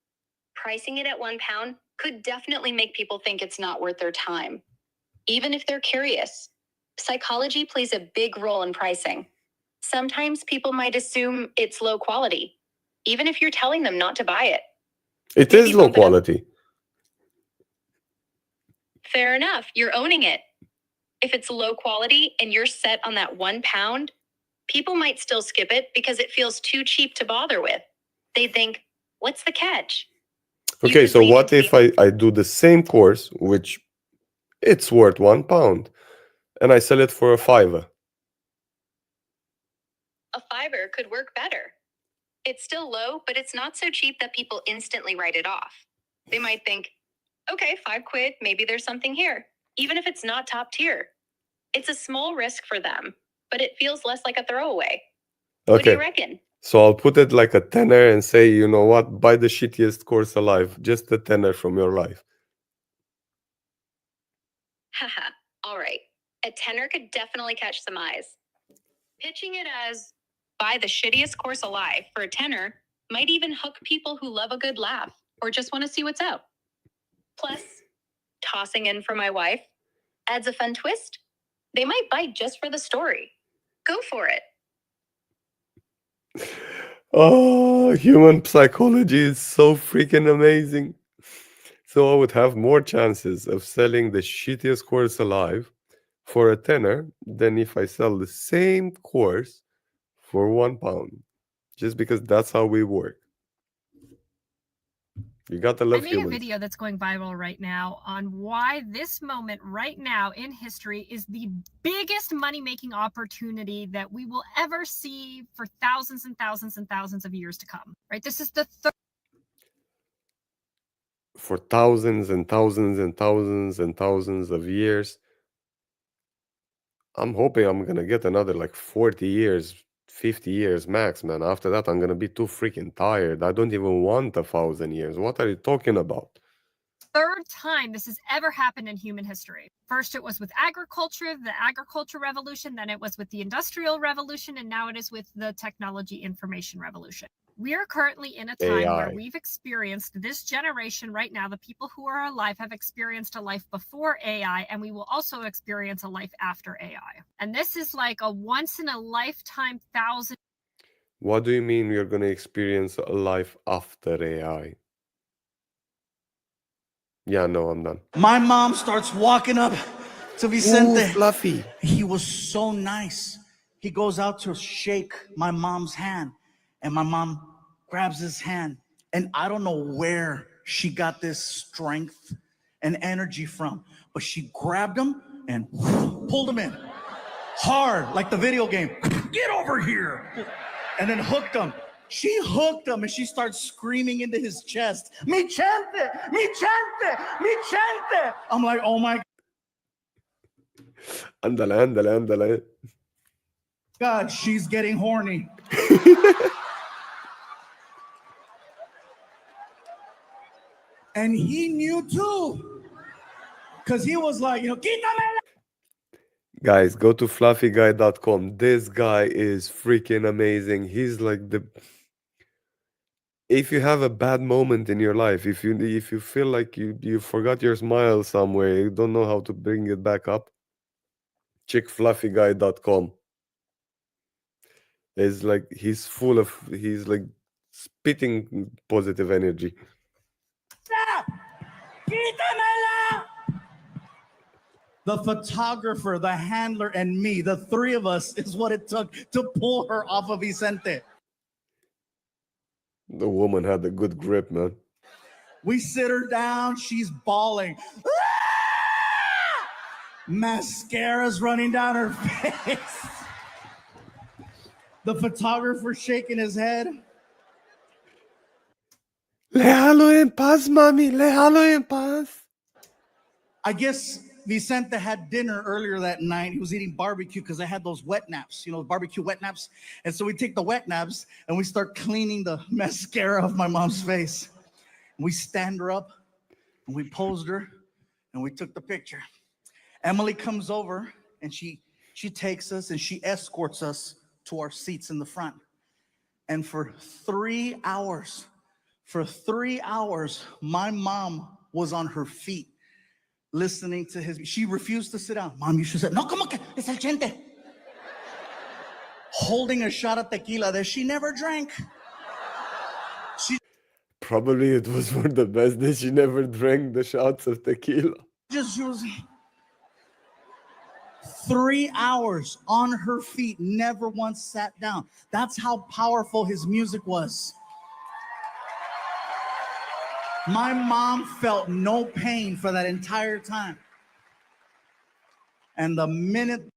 Pricing it at £1 could definitely make people think it's not worth their time, even if they're curious. Psychology plays a big role in pricing. Sometimes people might assume it's low quality, even if you're telling them not to buy it. It is low quality. Fair enough, you're owning it. If it's low quality and you're set on that £1, people might still skip it because it feels too cheap to bother with. They think, what's the catch? Okay, so what if I do the same course, which it's worth £1, and I sell it for £5? A $5 could work better. It's still low, but it's not so cheap that people instantly write it off. They might think, okay, £5, maybe there's something here, even if it's not top tier. It's a small risk for them, but it feels less like a throwaway. What do you reckon? So I'll put it like a tenner and say, you know what, buy the shittiest course alive, just a tenner from your life. Haha, all right. A tenner could definitely catch some eyes. Pitching it as buy the shittiest course alive for a tenner might even hook people who love a good laugh. or just want to see what's out. Plus, tossing in for my wife adds a fun twist. They might bite just for the story. Go for it. Oh, human psychology is so freaking amazing. So I would have more chances of selling the shittiest course alive for a tenner than if I sell the same course for £1. Just because that's how we work. You gotta I love made a humans. video that's going viral right now on why this moment right now in history is the biggest money-making opportunity that we will ever see for thousands and thousands and thousands of years to come. Right? This is the third For thousands and thousands and thousands and thousands of years. I'm hoping I'm gonna get another like 40 years, 50 years max, man. After that, I'm gonna be too freaking tired. I don't even want 1,000 years. What are you talking about? third time this has ever happened in human history. First, it was with agriculture, the agriculture revolution, then it was with the industrial revolution, and now it is with the technology information revolution. We are currently in a time where AI. we've experienced this generation right now, the people who are alive have experienced a life before AI, and we will also experience a life after AI. And this is like a once in a lifetime thousand. What do you mean we're gonna experience a life after AI? Yeah, no, I'm done. My mom starts walking up to Vicente. Ooh, Fluffy. He was so nice. He goes out to shake my mom's hand, and my mom grabs his hand. And I don't know where she got this strength and energy from, but she grabbed him and pulled him in hard, like the video game. Get over here. And then hooked him. She hooked him and she starts screaming into his chest, Mi chente, mi chente, mi chente. I'm like, oh my Ándale, ándale, ándale. God, she's getting horny. And he knew too. Because he was like, quítame. Guys, go to fluffyguy.com. This guy is freaking amazing. He's like the... If you have a bad moment in your life, if you feel like you forgot your smile somewhere, you don't know how to bring it back up, check fluffyguy.com. It's like he's like spitting positive energy. Quítamela. The photographer, the handler, and me, the three of us, is what it took to pull her off of Vicente. The woman had a good grip, man. We sit her down, she's bawling. Mascara's running down her face. The photographer shaking his head. Déjalo en paz, mami. Déjalo en paz. I guess Vicente had dinner earlier that night. He was eating barbecue because I had those wet naps, barbecue wet naps. And so we take the wet naps and we start cleaning the mascara off my mom's face. And we stand her up and we posed her and we took the picture. Emily comes over and she takes us and she escorts us to our seats in the front. And for 3 hours, my mom was on her feet listening to his. She refused to sit down. Mom, you should sit. No, como que es el chente. Holding a shot of tequila that she never drank. Probably it was for the best that she never drank the shots of tequila. She was 3 hours on her feet, never once sat down. That's how powerful his music was. My mom felt no pain for that entire time. And the minute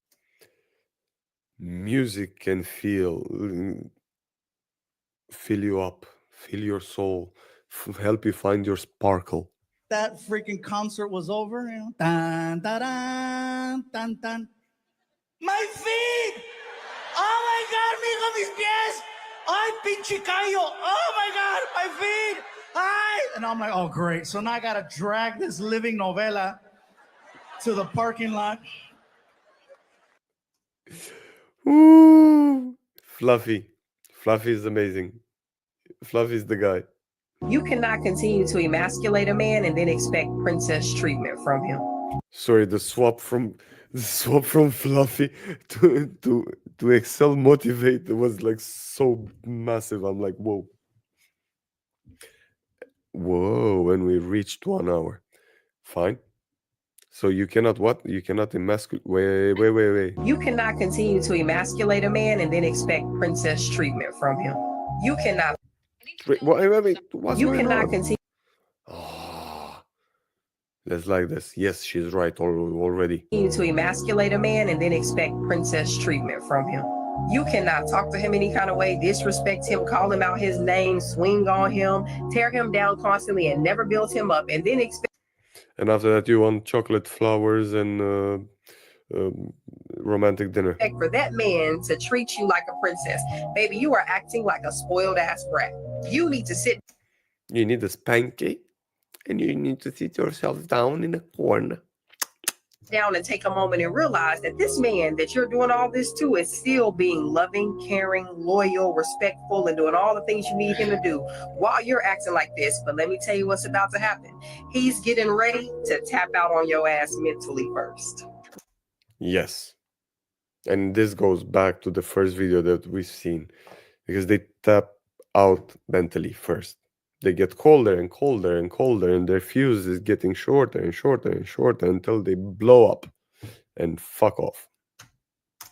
music can fill you up, fill your soul, help you find your sparkle. that freaking concert was over, dun, dun, dun, dun, dun. My feet! Oh my God, mijo, mis pies! Ay, pinche callo! Oh my God, my feet! Hi! And I'm like, oh great. So now I gotta drag this living novela to the parking lot. Ooh, Fluffy. Fluffy is amazing. Fluffy is the guy. You cannot continue to emasculate a man and then expect princess treatment from him. Sorry, the swap from Fluffy to Excel Motivate was like so massive. I'm like, whoa. Whoa, and we reached 1 hour. Fine. So you cannot what? You cannot emasculate. Wait. You cannot continue to emasculate a man and then expect princess treatment from him. You cannot. Wait. What's You going cannot on? continue. Let's like this. Yes, she's right already. To emasculate a man and then expect princess treatment from him. You cannot talk to him any kind of way, disrespect him, call him out his name, swing on him, tear him down constantly, and never build him up, and then expect. And after that, you want chocolate, flowers, and romantic dinner. For that man to treat you like a princess. Baby, you are acting like a spoiled ass brat. You need to sit You need a spanky, and you need to sit yourself down in a corner. down and take a moment and realize that this man that you're doing all this to is still being loving, caring, loyal, respectful, and doing all the things you need him to do while you're acting like this. But let me tell you what's about to happen. He's getting ready to tap out on your ass mentally first. Yes. And this goes back to the first video that we've seen, because they tap out mentally first. They get colder and colder and colder, and their fuse is getting shorter and shorter and shorter until they blow up and fuck off.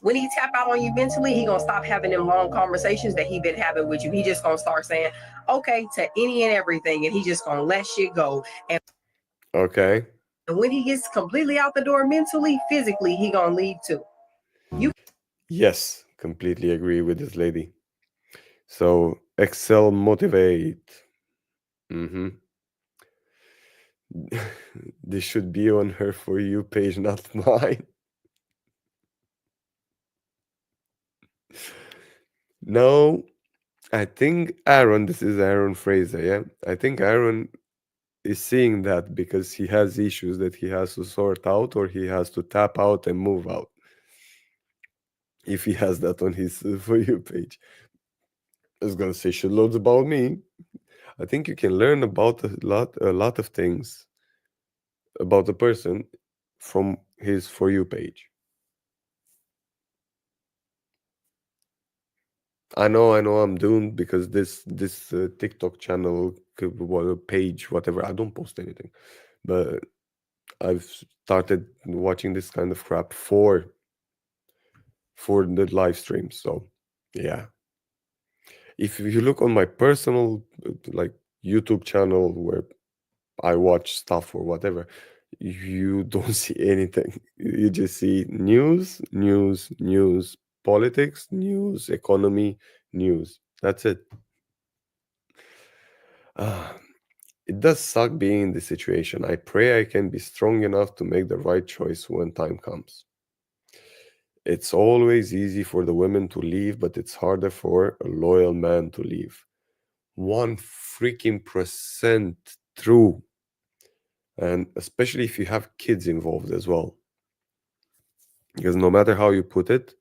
When he tap out on you mentally, he gonna stop having them long conversations that he been having with you. He just gonna start saying, okay, to any and everything, and he just gonna let shit go. And Okay. when he gets completely out the door mentally, physically, he gonna leave too. Yes, completely agree with this lady. So Excel Motivate. This should be on her For You page, not mine. No, I think Aaron, this is Aaron Fraser, yeah? I think Aaron is seeing that because he has issues that he has to sort out, or he has to tap out and move out. If he has that on his For You page. I was gonna say shitloads about me. I think you can learn about a lot of things about a person from his For You page. I know I'm doomed because this TikTok channel page, whatever, I don't post anything, but I've started watching this kind of crap for the live streams. So yeah, if you look on my personal like YouTube channel where I watch stuff or whatever, you don't see anything. You just see news, politics, news, economy, news. That's it. It does suck being in this situation. I pray I can be strong enough to make the right choice when time comes. It's always easy for the women to leave, but it's harder for a loyal man to leave. 1 freaking% true. And especially if you have kids involved as well. Because no matter how you put it,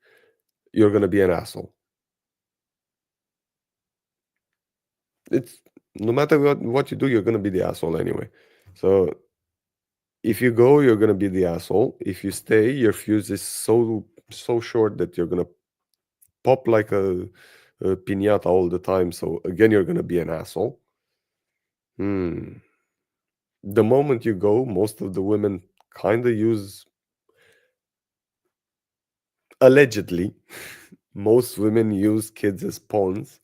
you're going to be an asshole. It's no matter what you do, you're going to be the asshole anyway. So if you go, you're going to be the asshole. If you stay, your fuse is so short that you're going to pop like a piñata all the time. So again, you're going to be an asshole. The moment you go, most of the women kind of use, allegedly, most women use kids as pawns.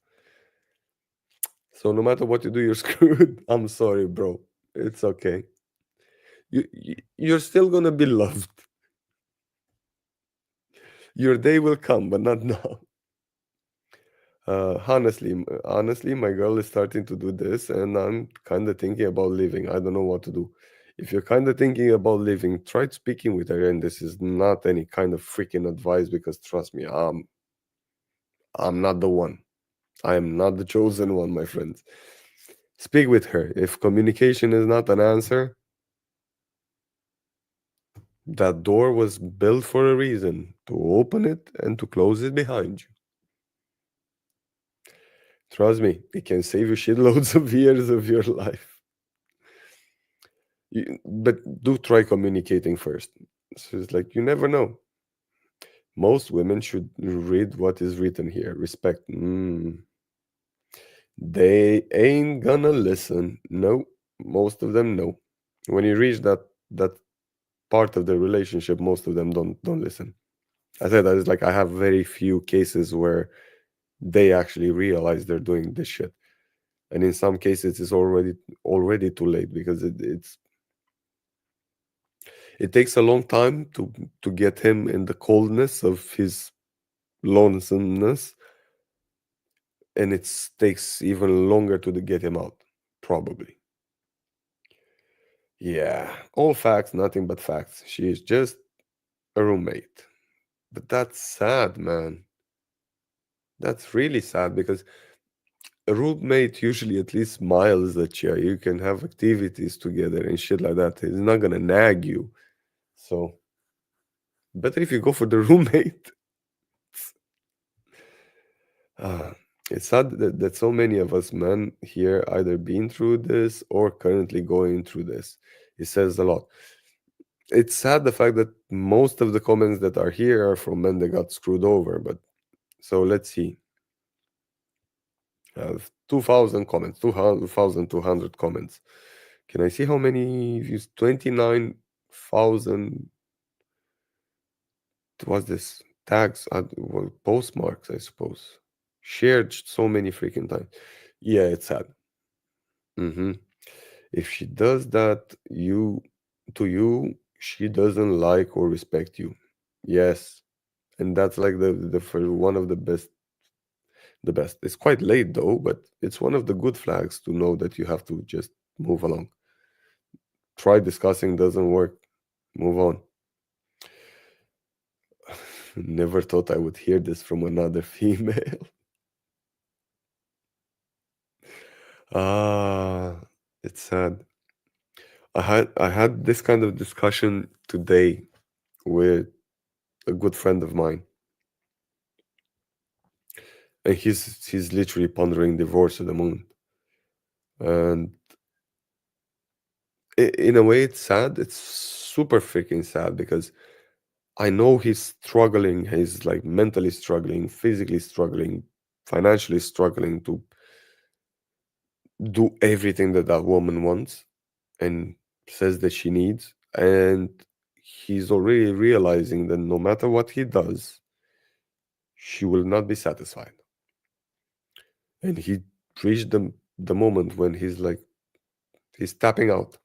So no matter what you do, you're screwed. I'm sorry, bro. It's okay. You're still gonna be loved. Your day will come, but not now. Honestly, my girl is starting to do this, and I'm kind of thinking about leaving. I don't know what to do. If you're kind of thinking about leaving, try speaking with her. And this is not any kind of freaking advice, because trust me, I'm not the one. I am not the chosen one, my friends. Speak with her. If communication is not an answer, that door was built for a reason, to open it and to close it behind you. Trust me, it can save you shitloads of years of your life. But do try communicating first. So it's like, you never know. Most women should read what is written here. Respect. They ain't gonna listen. No, most of them no. When you reach that part of the relationship, most of them don't listen. I said that it's like I have very few cases where they actually realize they're doing this shit, and in some cases it's already too late because it takes a long time to get him in the coldness of his lonesomeness, and it takes even longer to get him out, probably. Yeah, all facts, nothing but facts. She is just a roommate. But that's sad, man. That's really sad because a roommate usually at least smiles at you. You can have activities together and shit like that. He's not gonna nag you. So better if you go for the roommate. It's sad that so many of us men here either been through this or currently going through this. It says a lot. It's sad the fact that most of the comments that are here are from men that got screwed over. But so let's see. I have 2,000 comments, 2,200 comments. Can I see how many views? 29,000. What's this? Tags, well, postmarks, I suppose. Shared so many freaking times. Yeah, it's sad. If she does that to you, she doesn't like or respect you. Yes, and that's like the one of the best. The best. It's quite late though, but it's one of the good flags to know that you have to just move along. Try discussing, doesn't work. Move on. Never thought I would hear this from another female. It's sad. I had this kind of discussion today with a good friend of mine, and he's literally pondering divorce at the moment. And in a way, it's sad. It's super freaking sad because I know he's struggling. He's like mentally struggling, physically struggling, financially struggling to do everything that that woman wants and says that she needs. And he's already realizing that no matter what he does, she will not be satisfied. And he reached the moment when he's like, he's tapping out.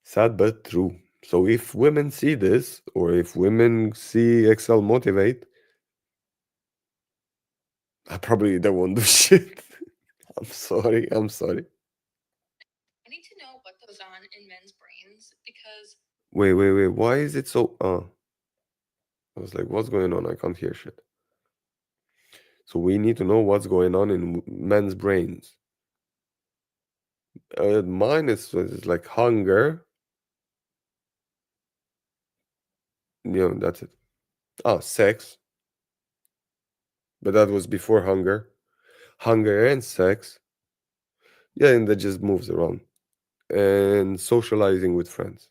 Sad but true. So if women see this, or if women see Excel Motivate, they won't do shit. I'm sorry. I need to know what goes on in men's brains because Wait. Why is it so? I was like, what's going on? I can't hear shit. So we need to know what's going on in men's brains. Mine is like hunger. That's it. Sex. But that was before hunger. Hunger and sex. Yeah, and that just moves around. And socializing with friends.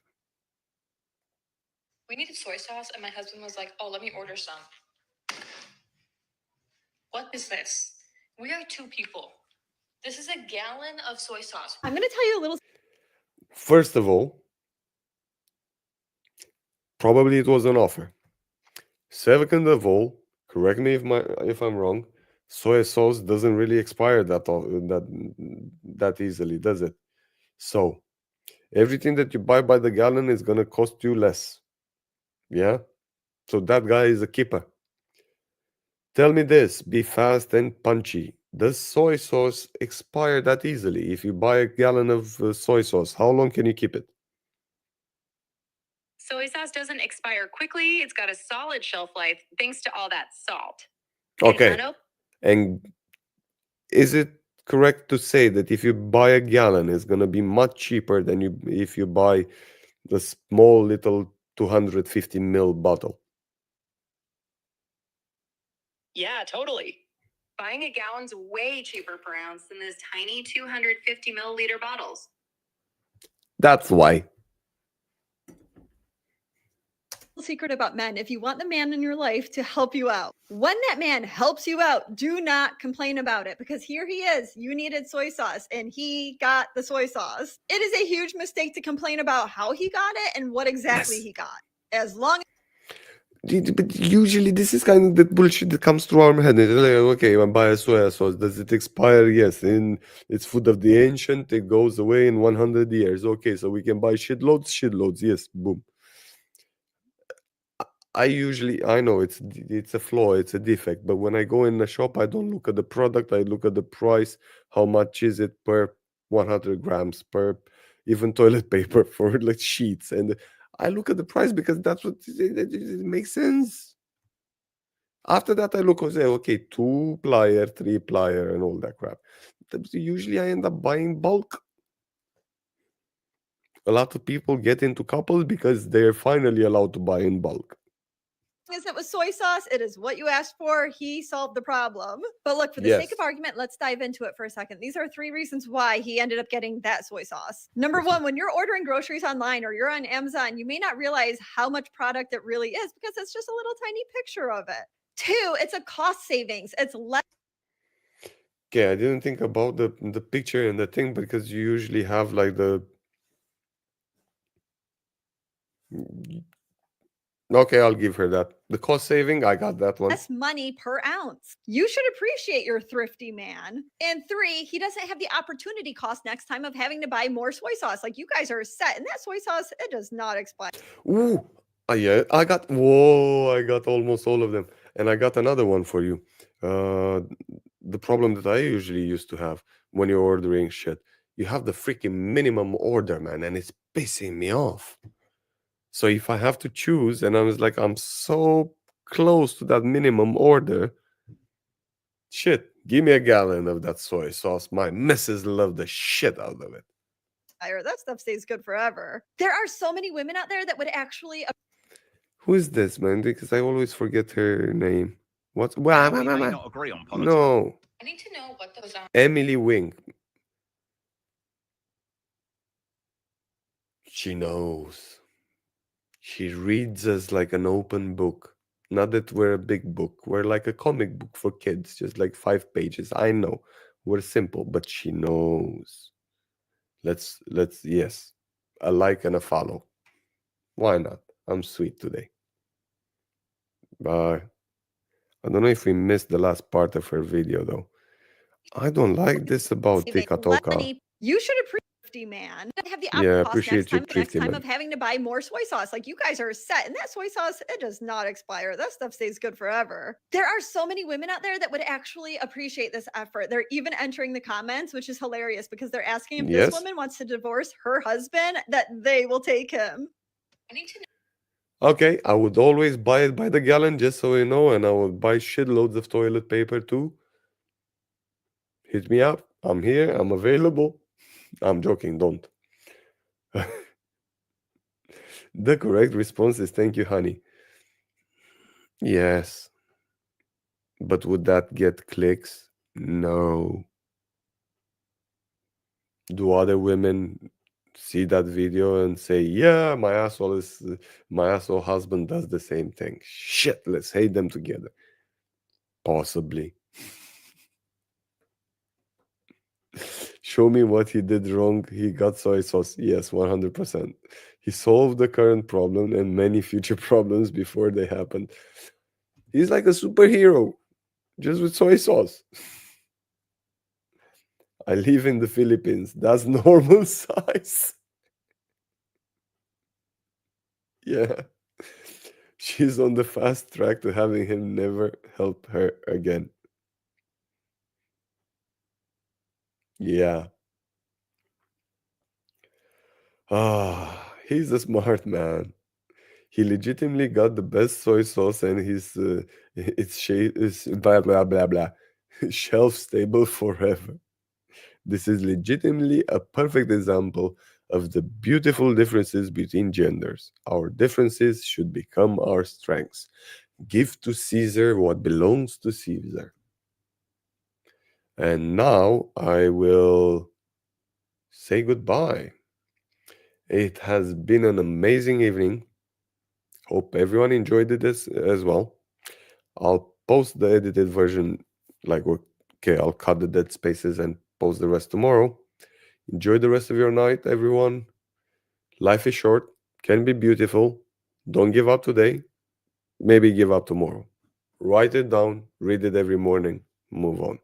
we needed soy sauce, and my husband was like, "Oh, let me order some." What is this? We are two people. This is a gallon of soy sauce. I'm going to tell you a little. First of all, probably it was an offer. Second of all, correct me if I'm wrong, soy sauce doesn't really expire that easily, does it? So everything that you buy by the gallon is gonna cost you less. Yeah? So that guy is a keeper. Tell me this, be fast and punchy. Does soy sauce expire that easily? If you buy a gallon of soy sauce, how long can you keep it? Soy sauce doesn't expire quickly. It's got a solid shelf life thanks to all that salt. Okay. And is it correct to say that if you buy a gallon, it's going to be much cheaper than if you buy the small little 250 ml bottle? Yeah, totally. Buying a gallon's way cheaper per ounce than those tiny 250 milliliter bottles. That's why. Secret about men: if you want the man in your life to help you out, when that man helps you out, do not complain about it, because here he is. You needed soy sauce and he got the soy sauce. It is a huge mistake to complain about how he got it and what exactly he got. As long But usually this is kind of the bullshit that comes through our head. It's like, okay, I buy a soya sauce. Does it expire? Yes. It's food of the ancient. It goes away in 100 years. Okay, so we can buy shitloads. Yes, boom. I know it's a flaw, it's a defect, but when I go in the shop, I don't look at the product. I look at the price. How much is it per 100 grams, per even toilet paper for like sheets, and I look at the price because that's what it makes sense. After that, I look and say, okay, 2-plier, 3-plier, and all that crap. Usually, I end up buying bulk. A lot of people get into couples because they're finally allowed to buy in bulk. as it was soy sauce, it is what you asked for. He solved the problem. But look, for the sake Yes. of argument, let's dive into it for a second. These are 3 reasons why he ended up getting that soy sauce. Number 1, when you're ordering groceries online or you're on Amazon, you may not realize how much product it really is because it's just a little tiny picture of it. 2, it's a cost savings. It's less Okay, I didn't think about the picture and the thing because you usually have like the. Okay, I'll give her that. The cost saving, I got that one. less money per ounce. You should appreciate your thrifty man. And 3, he doesn't have the opportunity cost next time of having to buy more soy sauce. Like, you guys are set, and that soy sauce, it does not expire. Ooh, yeah, I got. Whoa, I got almost all of them, and I got another one for you. The problem that I usually used to have when you're ordering shit, you have the freaking minimum order, man, and it's pissing me off. So if I have to choose, and I was like, I'm so close to that minimum order, shit, give me a gallon of that soy sauce. My missus loved the shit out of it. That stuff stays good forever. There are so many women out there that would actually Who is this, man? Because I always forget her name. What's We may not agree on politics. No, I need to know what those Emily Wing. She knows. She reads us like an open book. Not that we're a big book. We're like a comic book for kids, just like 5 pages. I know. We're simple, but she knows. Let's yes. A like and a follow. Why not? I'm sweet today. Bye. I don't know if we missed the last part of her video though. I don't like this about Tika Toka. money. You should appreciate man. Have the Yeah, cost appreciate you, next thrifty time man. of having to buy more soy sauce. Like, you guys are set, and that soy sauce, it does not expire. That stuff stays good forever. There are so many women out there that would actually appreciate this effort. They're even entering the comments, which is hilarious because they're asking if Yes. this woman wants to divorce her husband, that they will take him. I need to know. Okay, I would always buy it by the gallon, just so you know, and I would buy shitloads of toilet paper too. Hit me up. I'm here. I'm available. I'm joking. Don't. The correct response is thank you, honey. Yes. But would that get clicks? No. Do other women see that video and say, yeah, my asshole husband does the same thing? Shit, let's hate them together. Possibly. Show me what he did wrong. He got soy sauce. Yes, 100%. He solved the current problem and many future problems before they happened. He's like a superhero, just with soy sauce. I live in the Philippines. That's normal size. Yeah. She's on the fast track to having him never help her again. Yeah. Ah, he's a smart man. He legitimately got the best soy sauce, and it's blah blah blah blah, shelf stable forever. This is legitimately a perfect example of the beautiful differences between genders. Our differences should become our strengths. Give to Caesar what belongs to Caesar. And now I will say goodbye. It has been an amazing evening. Hope everyone enjoyed it as well. I'll post the edited version, I'll cut the dead spaces and post the rest tomorrow. Enjoy the rest of your night, everyone. Life is short, can be beautiful. Don't give up today. Maybe give up tomorrow. Write it down, read it every morning, move on.